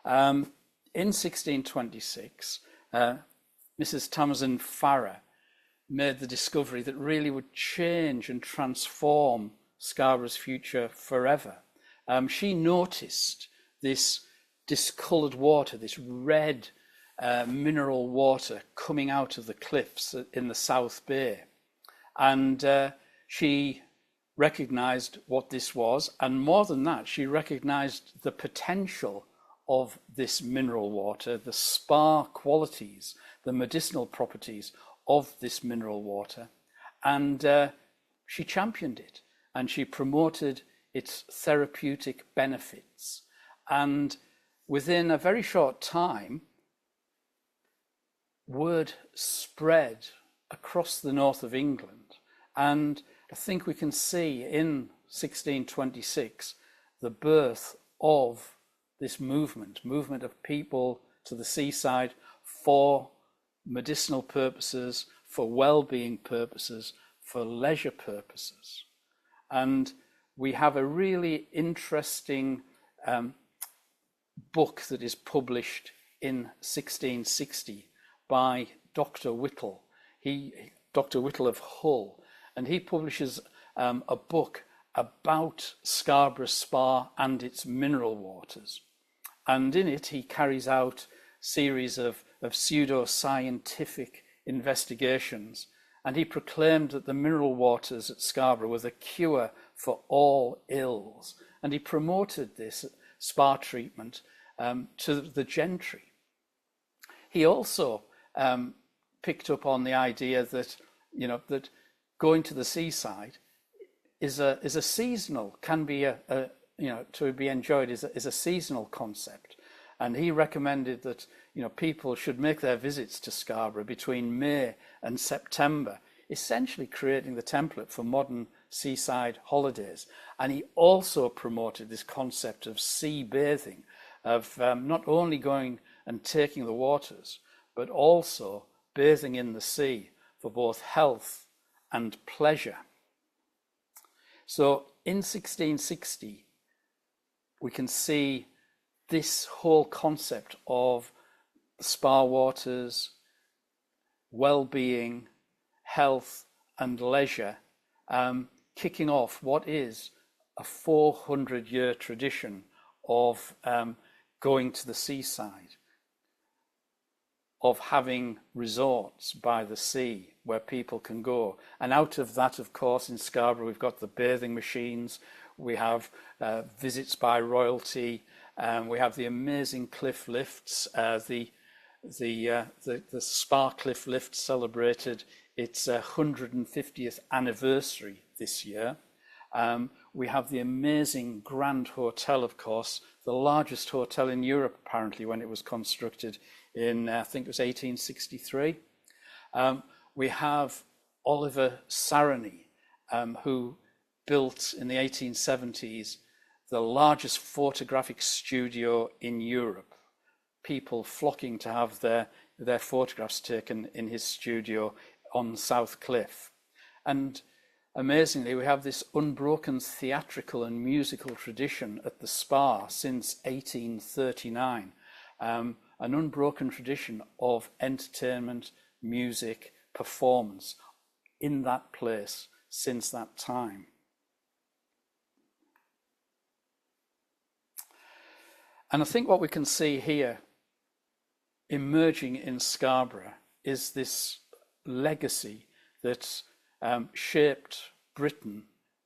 In 1626 Mrs. Tamsin Farrer made the discovery that really would change and transform Scarborough's future forever. She noticed this discoloured water, this red mineral water coming out of the cliffs in the South Bay. And she recognised what this was, and more than that, she recognised the potential of this mineral water, the spa qualities, the medicinal properties of this mineral water, and she championed it, and she promoted its therapeutic benefits. And within a very short time, word spread across the north of England, and I think we can see in 1626 the birth of this movement of people to the seaside for medicinal purposes, for well-being purposes, for leisure purposes. And we have a really interesting book that is published in 1660 by Dr. Whittle. Dr. Whittle of Hull, and he publishes a book about Scarborough Spa and its mineral waters. And in it, he carries out series of pseudo-scientific investigations, and he proclaimed that the mineral waters at Scarborough were the cure for all ills. And he promoted this spa treatment to the gentry. He also picked up on the idea that, that going to the seaside is a seasonal, can be to be enjoyed is a seasonal concept. And he recommended that, people should make their visits to Scarborough between May and September, essentially creating the template for modern seaside holidays. And he also promoted this concept of sea bathing, of not only going and taking the waters, but also bathing in the sea for both health and pleasure. So in 1660, we can see this whole concept of the spa waters, well-being, health and leisure, kicking off what is a 400-year tradition of going to the seaside, of having resorts by the sea where people can go. And out of that, of course, in Scarborough, we've got the bathing machines, we have visits by royalty, we have the amazing cliff lifts. The Spa Cliff Lift celebrated its 150th anniversary this year. We have the amazing Grand Hotel, of course, the largest hotel in Europe, apparently, when it was constructed in, I think it was 1863. We have Oliver Sarony, who built in the 1870s the largest photographic studio in Europe. People flocking to have their photographs taken in his studio on South Cliff. And amazingly, we have this unbroken theatrical and musical tradition at the Spa since 1839, an unbroken tradition of entertainment, music, performance in that place since that time. And I think what we can see here emerging in Scarborough is this legacy that shaped Britain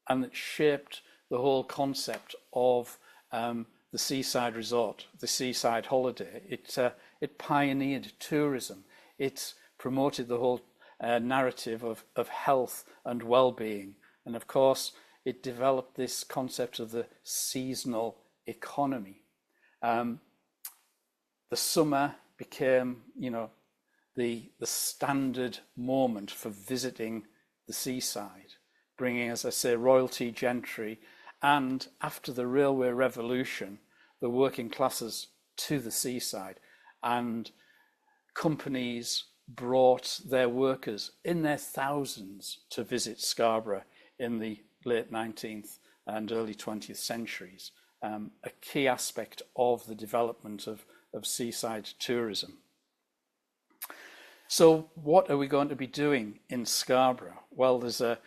and that shaped the whole concept of the seaside resort, the seaside holiday. It pioneered tourism. It promoted the whole narrative of health and well-being. And of course, it developed this concept of the seasonal economy. The summer became, the standard moment for visiting the seaside, bringing, as I say, royalty, gentry, and after the railway revolution, the working classes to the seaside, and companies brought their workers in their thousands to visit Scarborough in the late 19th and early 20th centuries, a key aspect of the development of seaside tourism. So what are we going to be doing in Scarborough? Well, there's a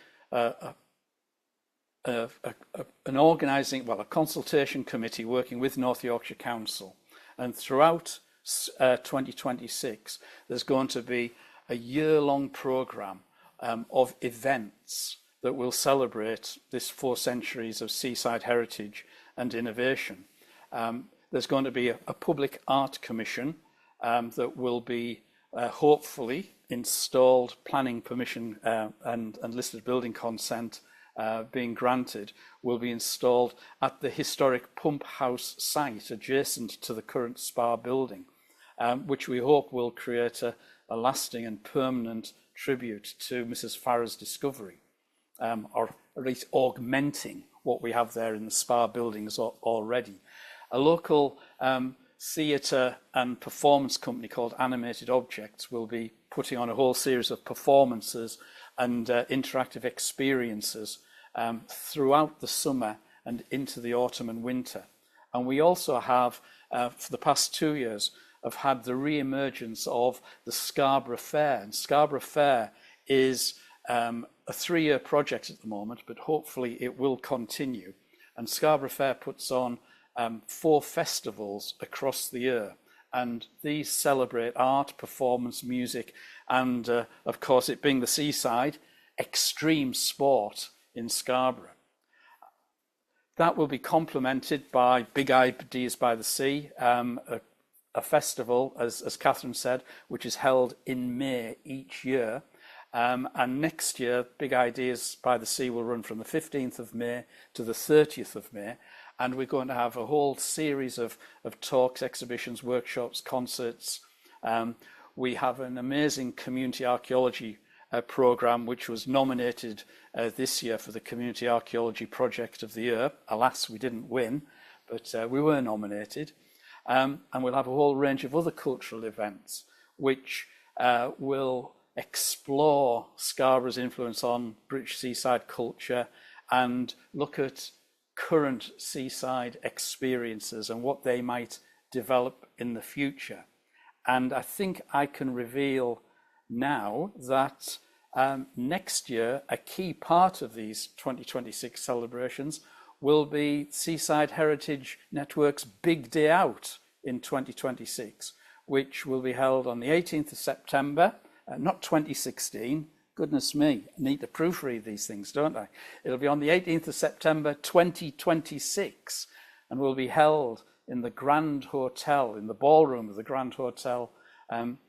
consultation committee working with North Yorkshire Council, and throughout 2026 there's going to be a year-long programme of events that will celebrate this 4 centuries of seaside heritage and innovation. There's going to be a public art commission that will be hopefully installed, planning permission and listed building consent being granted, will be installed at the historic pump house site adjacent to the current Spa building, which we hope will create a lasting and permanent tribute to Mrs. Farrer's discovery, or at least augmenting what we have there in the Spa buildings already. A local theatre and performance company called Animated Objects will be putting on a whole series of performances and interactive experiences throughout the summer and into the autumn and winter. And we also have, for the past 2 years, have had the re-emergence of the Scarborough Fair. And Scarborough Fair is a 3-year project at the moment, but hopefully it will continue. And Scarborough Fair puts on 4 festivals across the year, and these celebrate art, performance, music, and of course, it being the seaside, extreme sport in Scarborough. That will be complemented by Big Ideas by the Sea, a festival, as Kathryn said, which is held in May each year. And next year, Big Ideas by the Sea will run from the 15th of May to the 30th of May. And we're going to have a whole series of talks, exhibitions, workshops, concerts. We have an amazing community archaeology programme, which was nominated this year for the Community Archaeology Project of the Year. Alas, we didn't win, but we were nominated. And we'll have a whole range of other cultural events which will explore Scarborough's influence on British seaside culture and look at current seaside experiences and what they might develop in the future. And I think I can reveal now that next year, a key part of these 2026 celebrations will be Seaside Heritage Network's Big Day Out in 2026, which will be held on the 18th of September, not 2016. Goodness me, I need to proofread these things, don't I? It'll be on the 18th of September 2026 and will be held in the Grand Hotel, in the ballroom of the Grand Hotel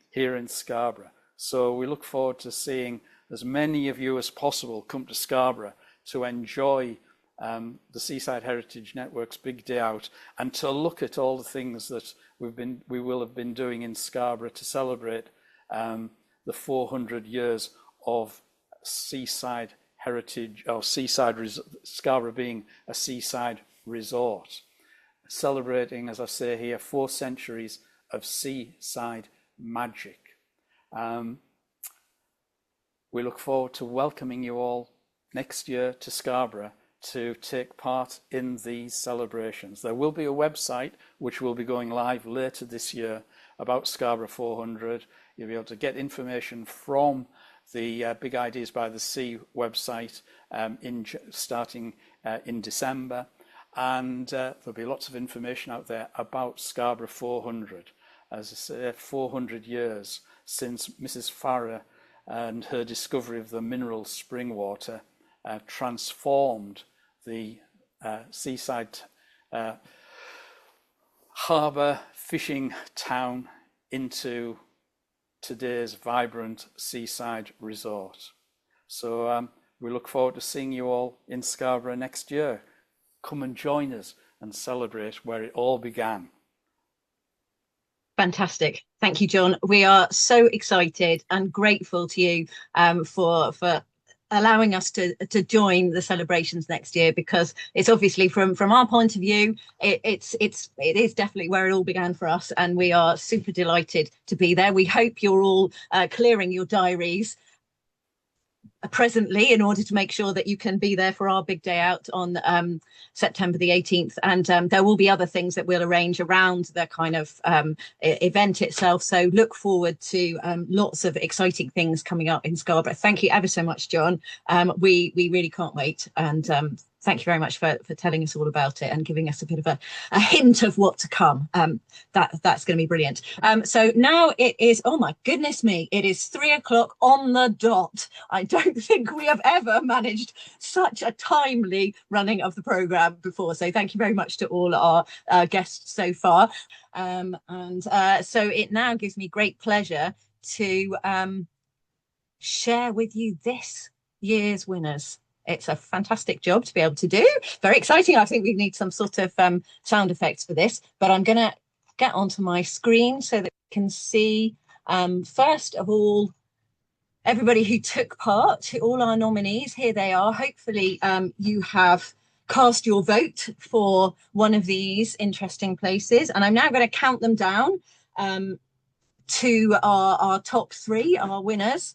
here in Scarborough. So we look forward to seeing as many of you as possible come to Scarborough to enjoy the Seaside Heritage Network's Big Day Out and to look at all the things that we will have been doing in Scarborough to celebrate the 400 years of seaside heritage, or Scarborough being a seaside resort, celebrating, as I say here, 4 centuries of seaside magic. We look forward to welcoming you all next year to Scarborough to take part in these celebrations. There will be a website which will be going live later this year about Scarborough 400. You'll be able to get information from the Big Ideas by the Sea website starting in December. And there'll be lots of information out there about Scarborough 400. As I say, 400 years since Mrs. Farrer and her discovery of the mineral spring water transformed the seaside harbour fishing town into today's vibrant seaside resort. So we look forward to seeing you all in Scarborough next year. Come and join us and celebrate where it all began. Fantastic. Thank you, John. We are so excited and grateful to you for allowing us to join the celebrations next year, because it's obviously from our point of view, it is definitely where it all began for us, and we are super delighted to be there. We hope you're all clearing your diaries presently in order to make sure that you can be there for our big day out on September the 18th, and there will be other things that we'll arrange around the kind of event itself, so look forward to lots of exciting things coming up in Scarborough. Thank you ever so much, John. We really can't wait, and thank you very much for telling us all about it and giving us a bit of a hint of what to come. That's going to be brilliant. So now it is, oh my goodness me, it is 3 o'clock on the dot. I don't think we have ever managed such a timely running of the programme before. So thank you very much to all our guests so far. So it now gives me great pleasure to share with you this year's winners. It's a fantastic job to be able to do. Very exciting. I think we need some sort of sound effects for this, but I'm going to get onto my screen so that you can see, first of all, everybody who took part, all our nominees. Here they are. Hopefully you have cast your vote for one of these interesting places. And I'm now going to count them down to our top 3, our winners.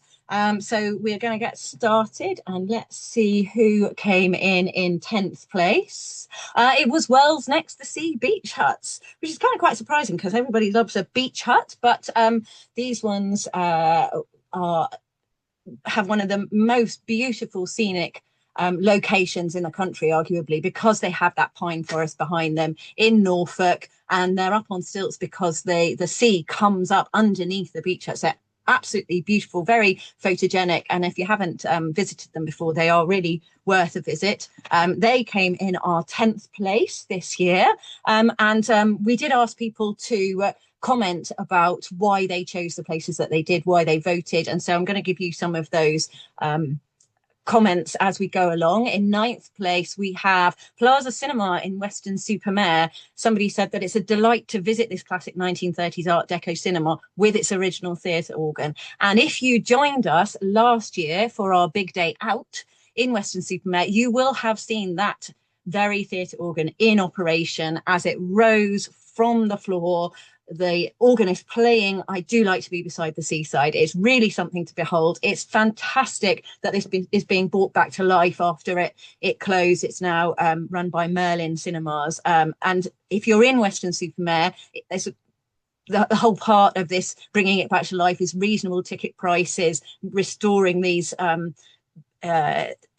So we're going to get started, and let's see who came in 10th place. It was Wells Next the Sea Beach Huts, which is kind of quite surprising because everybody loves a beach hut, but these ones have one of the most beautiful scenic locations in the country, arguably, because they have that pine forest behind them in Norfolk, and they're up on stilts because the sea comes up underneath the beach huts. They're absolutely beautiful, very photogenic, and if you haven't visited them before, they are really worth a visit. They came in our 10th place this year, and we did ask people to comment about why they chose the places that they did, why they voted, and so I'm going to give you some of those comments as we go along. In 9th place, we have Plaza Cinema in Weston-super-Mare. Somebody said that it's a delight to visit this classic 1930s Art Deco cinema with its original theatre organ. And if you joined us last year for our big day out in Weston-super-Mare, you will have seen that very theatre organ in operation as it rose from the floor. The organist playing "I Do Like to Be Beside the Seaside." It's really something to behold. It's fantastic that this is being brought back to life after it closed. It's now run by Merlin Cinemas. And if you're in Weston-super-Mare, there's the whole part of this bringing it back to life is reasonable ticket prices, restoring these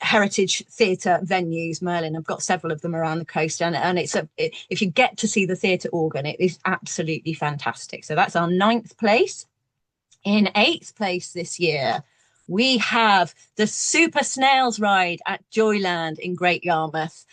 heritage theatre venues. Merlin have got several of them around the coast, and if you get to see the theatre organ, it is absolutely fantastic. So that's our 9th place. In 8th place this year, we have the Super Snails Ride at Joyland in Great Yarmouth.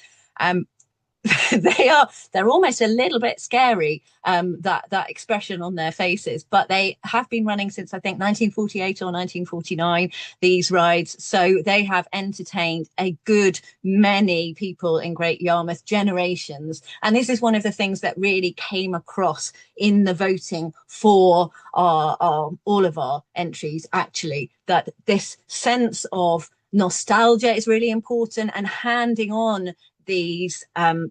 They're almost a little bit scary, that expression on their faces, but they have been running since I think 1948 or 1949, these rides. So they have entertained a good many people in Great Yarmouth, generations. And this is one of the things that really came across in the voting for all of our entries, actually, that this sense of nostalgia is really important, and handing on these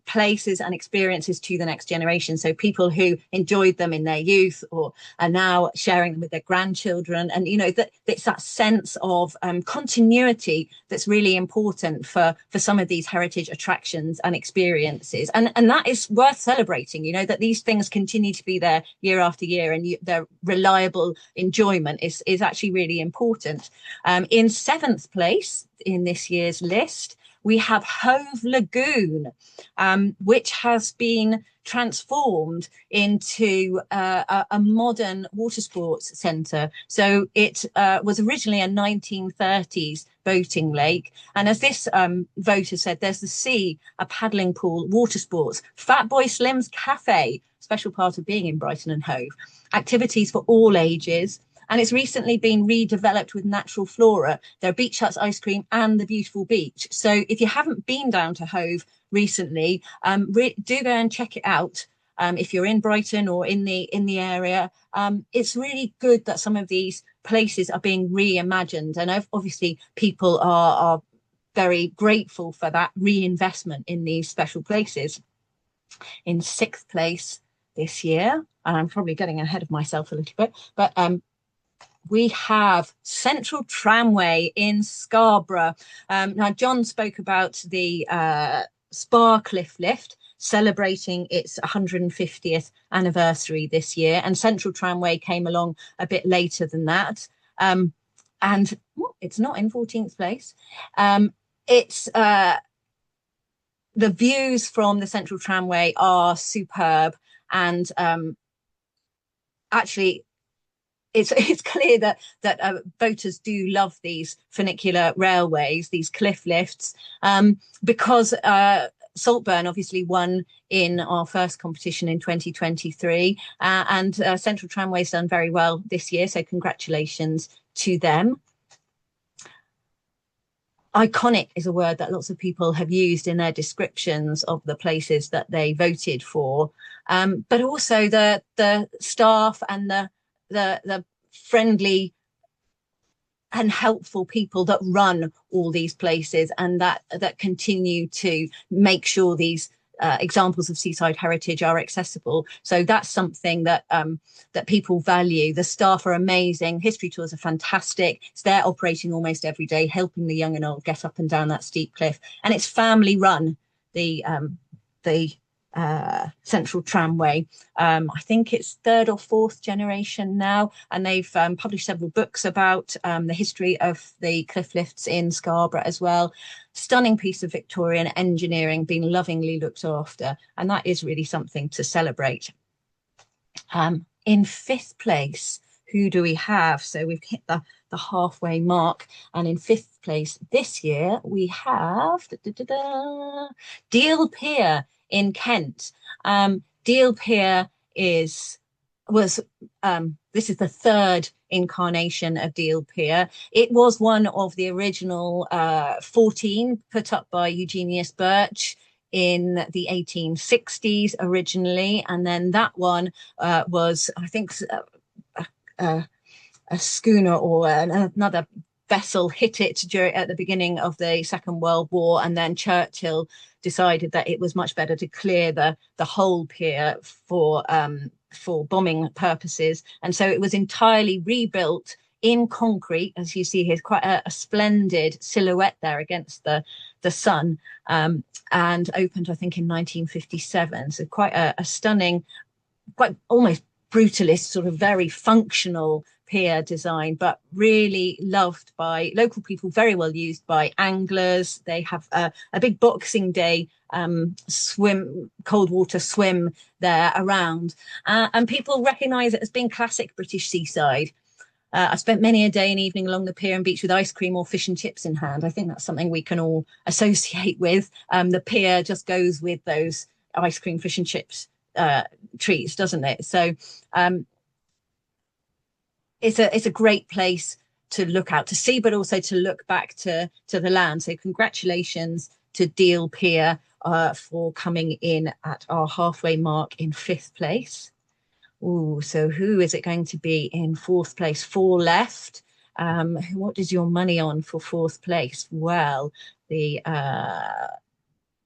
places and experiences to the next generation. So people who enjoyed them in their youth or are now sharing them with their grandchildren. And, that it's that sense of continuity that's really important for some of these heritage attractions and experiences. And that is worth celebrating, that these things continue to be there year after year, and their reliable enjoyment is actually really important. In 7th place in this year's list, we have Hove Lagoon, which has been transformed into a modern water sports centre. So it was originally a 1930s boating lake. And as this voter said, there's the sea, a paddling pool, water sports, Fat Boy Slim's Cafe, special part of being in Brighton and Hove, activities for all ages. And it's recently been redeveloped with natural flora. There are beach huts, ice cream, and the beautiful beach. So if you haven't been down to Hove recently, do go and check it out. If you're in Brighton or in the area, it's really good that some of these places are being reimagined. And obviously people are very grateful for that reinvestment in these special places. In 6th place this year, and I'm probably getting ahead of myself a little bit, but we have Central Tramway in Scarborough. Now, John spoke about the Spa Cliff Lift celebrating its 150th anniversary this year, and Central Tramway came along a bit later than that. And it's not in 14th place. It's the views from the Central Tramway are superb, and actually it's clear that voters do love these funicular railways, these cliff lifts, because Saltburn obviously won in our first competition in 2023, and Central Tramway's done very well this year, so congratulations to them. Iconic is a word that lots of people have used in their descriptions of the places that they voted for, but also the staff and the friendly and helpful people that run all these places, and that continue to make sure these examples of seaside heritage are accessible. So that's something that people value. The staff are amazing. History tours are fantastic. It's there operating almost every day, helping the young and old get up and down that steep cliff. And it's family run, the Central Tramway. I think it's 3rd or 4th generation now, and they've published several books about the history of the cliff lifts in Scarborough as well. Stunning piece of Victorian engineering, being lovingly looked after, and that is really something to celebrate. In 5th place, who do we have? So we've hit the halfway mark, and in 5th place this year we have Deal Pier in Kent. Deal Pier is was this is the third incarnation of Deal Pier. It was one of the original 14 put up by Eugenius Birch in the 1860s originally, and then that one was, I think, a schooner or another vessel hit it at the beginning of the Second World War, and then Churchill decided that it was much better to clear the whole pier for bombing purposes, and so it was entirely rebuilt in concrete, as you see here. Quite a splendid silhouette there against the sun, and opened, I think, in 1957. So quite a stunning, quite almost brutalist, sort of very functional pier design, but really loved by local people, very well used by anglers. They have a big Boxing Day cold water swim there around, and people recognise it as being classic British seaside. I spent many a day and evening along the pier and beach with ice cream or fish and chips in hand. I think that's something we can all associate with. The pier just goes with those ice cream, fish and chips treats, doesn't it? So it's a great place to look out to sea, but also to look back to the land. So congratulations to Deal Pier for coming in at our halfway mark in 5th place. Ooh, so who is it going to be in 4th place? 4 left. What is your money on for 4th place? Well, the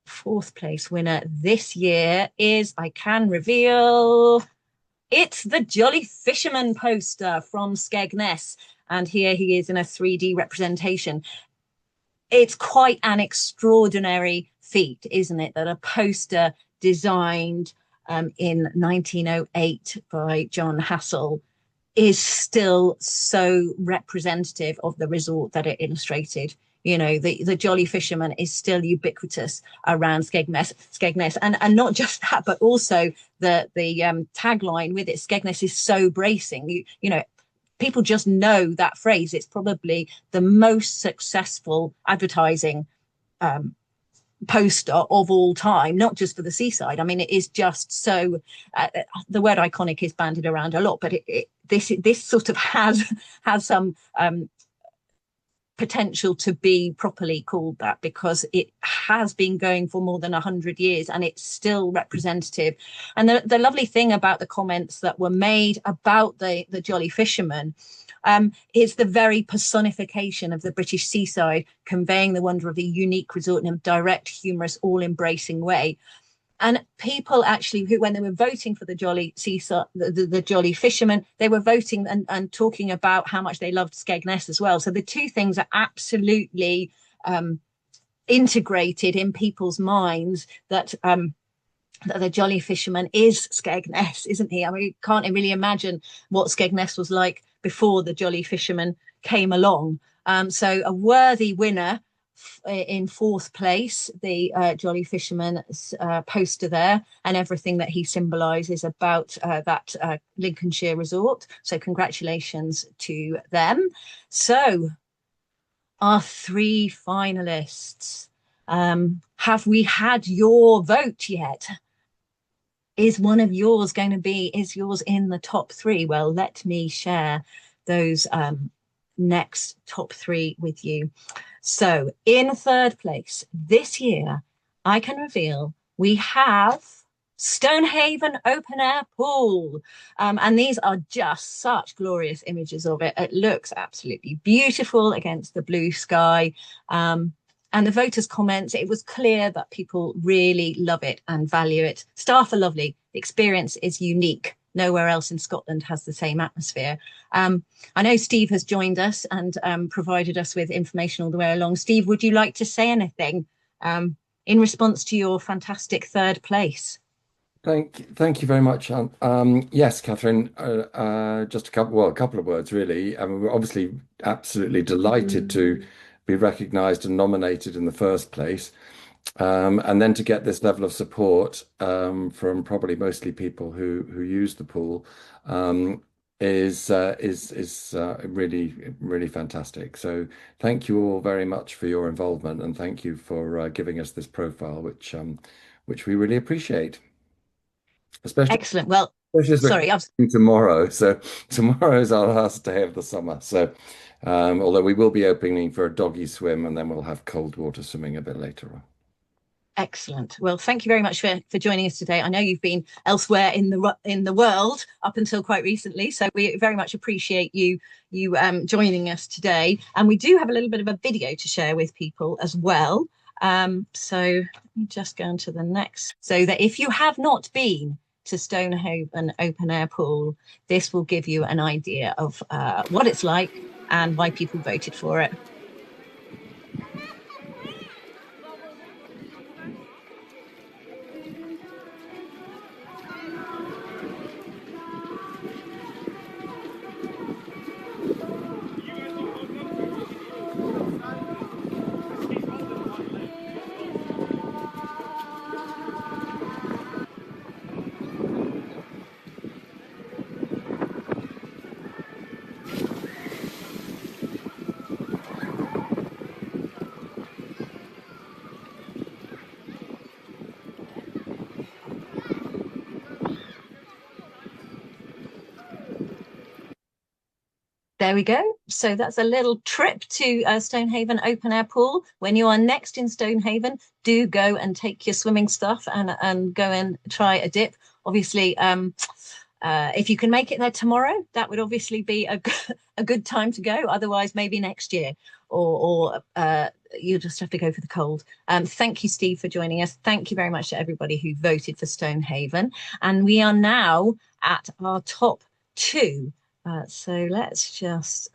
4th place winner this year is, I can reveal, it's the Jolly Fisherman poster from Skegness. And here he is in a 3D representation. It's quite an extraordinary feat, isn't it, that a poster designed in 1908 by John Hassell is still so representative of the resort that it illustrated. You know, the Jolly Fisherman is still ubiquitous around Skegness, and not just that, but also the tagline with it, Skegness is so bracing. You know, people just know that phrase. It's probably the most successful advertising poster of all time, not just for the seaside. I mean, it is just so the word iconic is bandied around a lot, but this sort of has some potential to be properly called that, because it has been going for more than 100 years and it's still representative. And the lovely thing about the comments that were made about the Jolly Fisherman is the very personification of the British seaside, conveying the wonder of the unique resort in a direct, humorous, all-embracing way. And people actually, who, when they were voting for the Jolly Seaside, the Jolly Fisherman, they were voting and talking about how much they loved Skegness as well. So the two things are absolutely integrated in people's minds, that the Jolly Fisherman is Skegness, isn't he? I mean, you can't really imagine what Skegness was like before the Jolly Fisherman came along. So a worthy winner in 4th place, the Jolly Fisherman's poster there, and everything that he symbolises about that Lincolnshire resort. So congratulations to them. So our 3 finalists, have we had your vote yet? Is one of yours going to be, is yours in the top 3? Well, let me share those next top 3 with you. So in 3rd place this year, I can reveal we have Stonehaven Open Air Pool. And these are just such glorious images of it. It looks absolutely beautiful against the blue sky. And the voters' comments, it was clear that people really love it and value it. Staff are lovely. The experience is unique. Nowhere else in Scotland has the same atmosphere. I know Steve has joined us and provided us with information all the way along. Steve, would you like to say anything in response to your fantastic 3rd place? Thank you very much. Yes, Kathryn, just a couple of words, really. I mean, we're obviously absolutely delighted to be recognised and nominated in the 1st place. And then to get this level of support from probably mostly people who use the pool is really, really fantastic. So thank you all very much for your involvement, and thank you for giving us this profile, which we really appreciate. Especially excellent. Well, Especially as we're Sorry, tomorrow. So tomorrow is our last day of the summer. So although we will be opening for a doggy swim, and then we'll have cold water swimming a bit later on. excellent. Well, thank you very much for joining us today. I know you've been elsewhere in the world up until quite recently, so we very much appreciate you joining us today. And we do have a little bit of a video to share with people as well. So let me just go on to the next. So that if you have not been to Stonehaven Open Air Pool, this will give you an idea of what it's like and why people voted for it. There we go. So that's a little trip to Stonehaven Open Air Pool. When you are next in Stonehaven, do go and take your swimming stuff and go and try a dip. Obviously, if you can make it there tomorrow, that would obviously be a good time to go. Otherwise, maybe next year, or you'll just have to go for the cold. Thank you, Steve, for joining us. Thank you very much to everybody who voted for Stonehaven. And we are now at our top two. So let's just,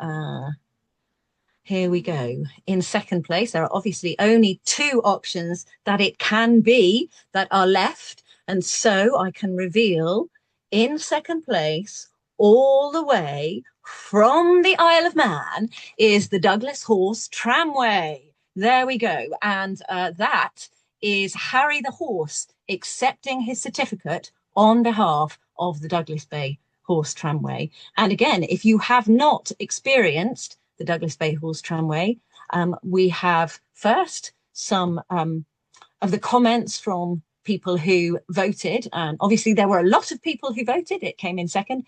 here we go. In second place, there are obviously only two options that it can be that are left. And so I can reveal in second place, all the way from the Isle of Man, is the Douglas Horse Tramway. There we go. And that is Harry the Horse accepting his certificate on behalf of the Douglas Bay Horse Tramway. And again, if you have not experienced the Douglas Bay Horse Tramway, we have first some of the comments from people who voted, and obviously there were a lot of people who voted. It came in second,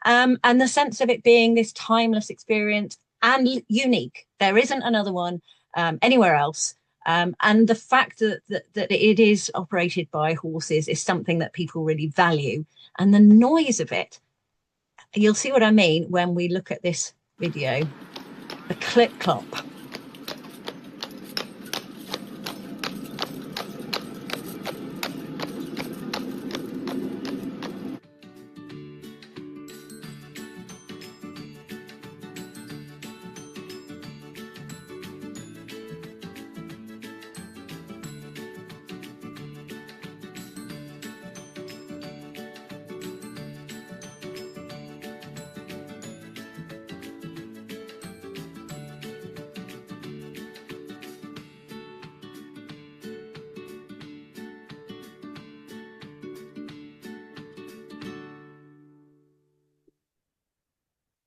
and the sense of it being this timeless experience and unique. There isn't another one anywhere else. And the fact that it is operated by horses is something that people really value. And the noise of it, you'll see what I mean when we look at this video. The clip-clop.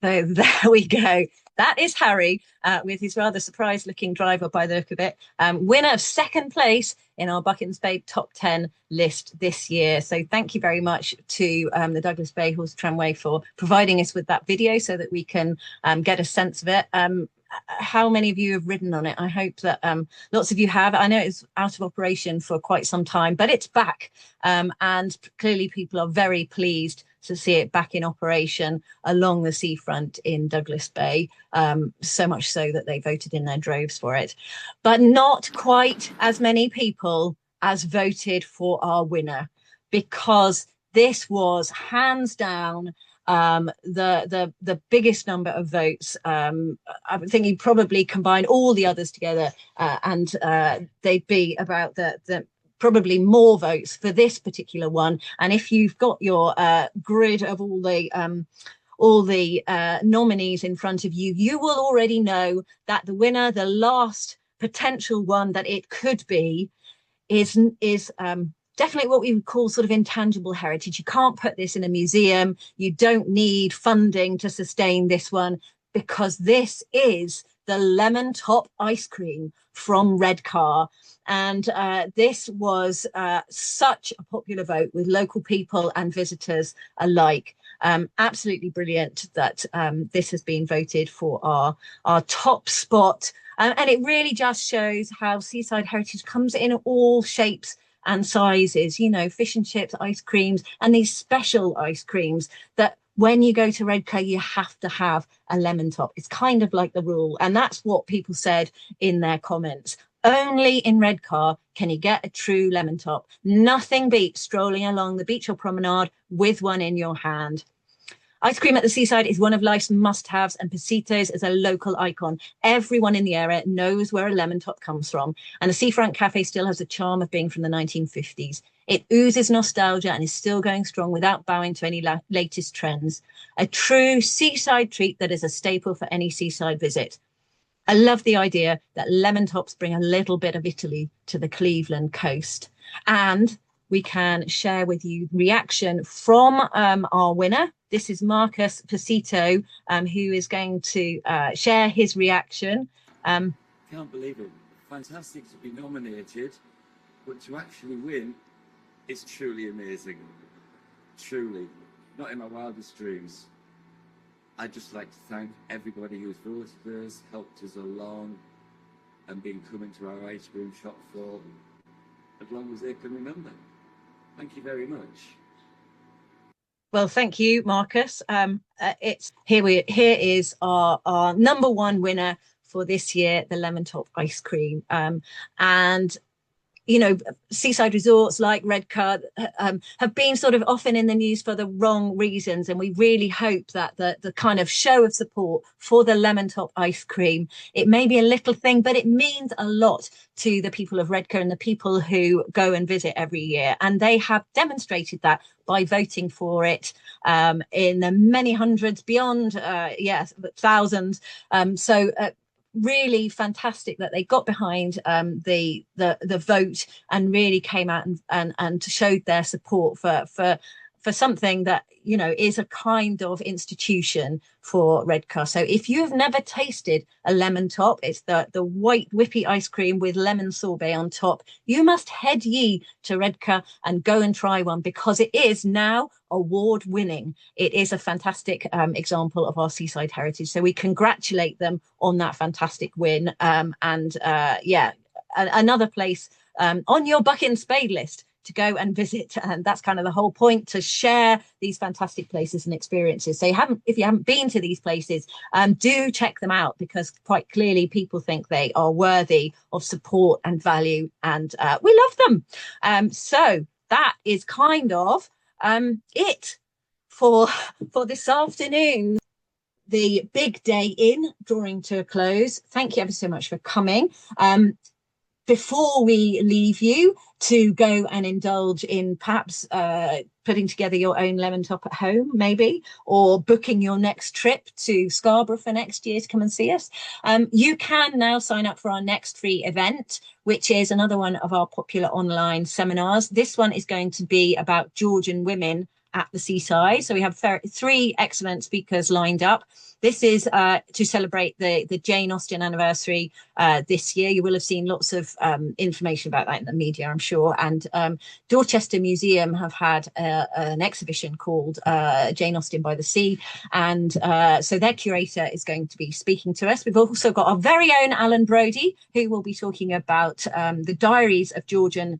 So there we go. That is Harry with his rather surprised looking driver by the look of it. Winner of second place in our Bucket and Spade top 10 list this year. So thank you very much to the Douglas Bay Horse Tramway for providing us with that video so that we can get a sense of it. How many of you have ridden on it? I hope that lots of you have. I know it's out of operation for quite some time, but it's back. And clearly people are very pleased to see it back in operation along the seafront in Douglas Bay, so much so that they voted in their droves for it. But not quite as many people as voted for our winner, because this was hands down the biggest number of votes. I would think you probably combine all the others together and they'd be about the probably more votes for this particular one. And if you've got your grid of all the nominees in front of you, you will already know that the winner, the last potential one that it could be, is definitely what we would call sort of intangible heritage. You can't put this in a museum. You don't need funding to sustain this one, because this is the lemon top ice cream from Redcar. And this was such a popular vote with local people and visitors alike. Absolutely brilliant that this has been voted for our top spot. And it really just shows how Seaside Heritage comes in all shapes and sizes, you know, fish and chips, ice creams, and these special ice creams that when you go to Redcar, you have to have a lemon top. It's kind of like the rule. And that's what people said in their comments. Only in Redcar can you get a true lemon top. Nothing beats strolling along the beach or promenade with one in your hand. Ice cream at the seaside is one of life's must-haves, and Pesitos is a local icon. Everyone in the area knows where a lemon top comes from, and the Seafront Cafe still has the charm of being from the 1950s. It oozes nostalgia and is still going strong without bowing to any latest trends. A true seaside treat that is a staple for any seaside visit. I love the idea that lemon tops bring a little bit of Italy to the Cleveland coast. And we can share with you reaction from our winner. This is Marcus Pesito, who is going to share his reaction. Can't believe it. Fantastic to be nominated, but to actually win is truly amazing. Truly. Not in my wildest dreams. I'd just like to thank everybody who's voted us, helped us along, and been coming to our ice cream shop for as long as they can remember. Thank you very much. Well, thank you, Marcus. Here is our number one winner for this year, the lemon top ice cream. And you know, seaside resorts like Redcar have been sort of often in the news for the wrong reasons. And we really hope that the kind of show of support for the lemon top ice cream, it may be a little thing, but it means a lot to the people of Redcar and the people who go and visit every year. And they have demonstrated that by voting for it in the many hundreds, beyond, thousands. Really fantastic that they got behind the vote and really came out and showed their support for something that, you know, is a kind of institution for Redcar. So if you have never tasted a lemon top, it's the white whippy ice cream with lemon sorbet on top, you must head ye to Redcar and go and try one, because it is now award winning. It is a fantastic example of our seaside heritage. So we congratulate them on that fantastic win. Another place on your Bucket and Spade list to go and visit, and that's kind of the whole point, to share these fantastic places and experiences. So if you haven't been to these places, do check them out, because quite clearly people think they are worthy of support and value, and we love them. So that is kind of it for this afternoon. The big day in drawing to a close. Thank you ever so much for coming. Before we leave you to go and indulge in perhaps putting together your own lemon top at home, maybe, or booking your next trip to Scarborough for next year to come and see us, you can now sign up for our next free event, which is another one of our popular online seminars. This one is going to be about Georgian women at the seaside. So we have three excellent speakers lined up. This is to celebrate the Jane Austen anniversary this year. You will have seen lots of information about that in the media, I'm sure. And Dorchester Museum have had an exhibition called Jane Austen by the Sea. And so their curator is going to be speaking to us. We've also got our very own Alan Brodie, who will be talking about the diaries of Georgian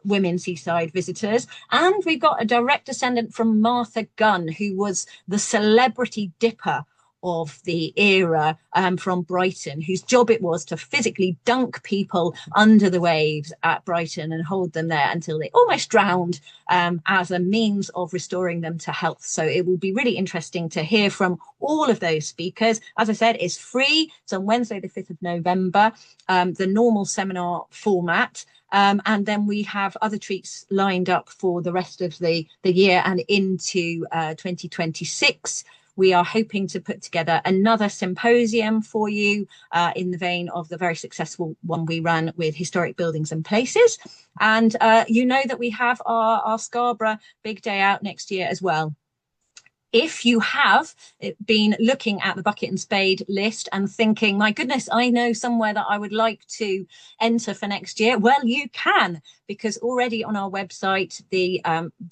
women seaside visitors. And we've got a direct descendant from Martha Gunn, who was the celebrity dipper of the era, from Brighton, whose job it was to physically dunk people under the waves at Brighton and hold them there until they almost drowned, as a means of restoring them to health. So it will be really interesting to hear from all of those speakers. As I said, it's free. It's on Wednesday the 5th of November, the normal seminar format. And then we have other treats lined up for the rest of the year and into 2026. We are hoping to put together another symposium for you in the vein of the very successful one we ran with Historic Buildings and Places. And you know that we have our Scarborough Big Day Out next year as well. if you have been looking at the Bucket and Spade list and thinking, my goodness, I know somewhere that I would like to enter for next year, well, you can, because already on our website, the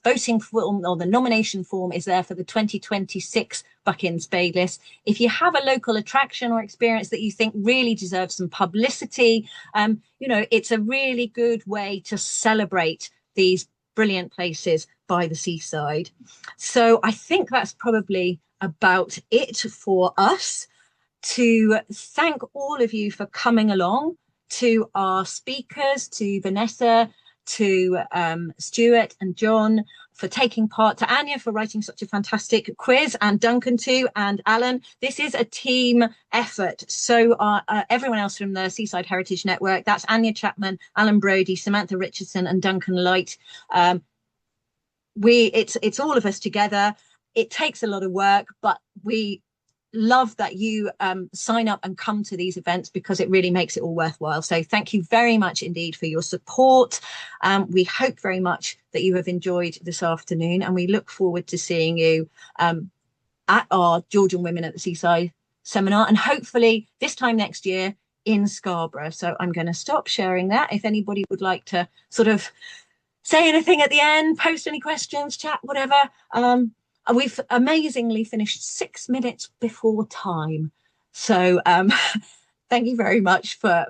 voting form or the nomination form is there for the 2026 Bucket and Spade List. If you have a local attraction or experience that you think really deserves some publicity, you know, it's a really good way to celebrate these brilliant places by the seaside. So I think that's probably about it for us. To thank all of you for coming along, to our speakers, to Vanessa, to Stuart and John for taking part, to Anya for writing such a fantastic quiz, and Duncan too, and Alan. This is a team effort. So everyone else from the Seaside Heritage Network, that's Anya Chapman, Alan Brody, Samantha Richardson and Duncan Light. It's all of us together. It takes a lot of work, but we love that you sign up and come to these events, because it really makes it all worthwhile. So thank you very much indeed for your support. We hope very much that you have enjoyed this afternoon, and we look forward to seeing you at our Georgian Women at the Seaside seminar, and hopefully this time next year in Scarborough. So I'm going to stop sharing that. If anybody would like to sort of say anything at the end, post any questions, chat, whatever. We've amazingly finished 6 minutes before time. So thank you very much for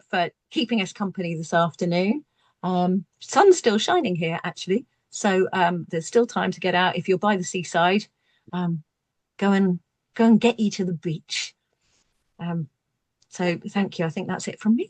keeping us company this afternoon. Sun's still shining here, actually. So there's still time to get out. If you're by the seaside, go and get you to the beach. So thank you. I think that's it from me.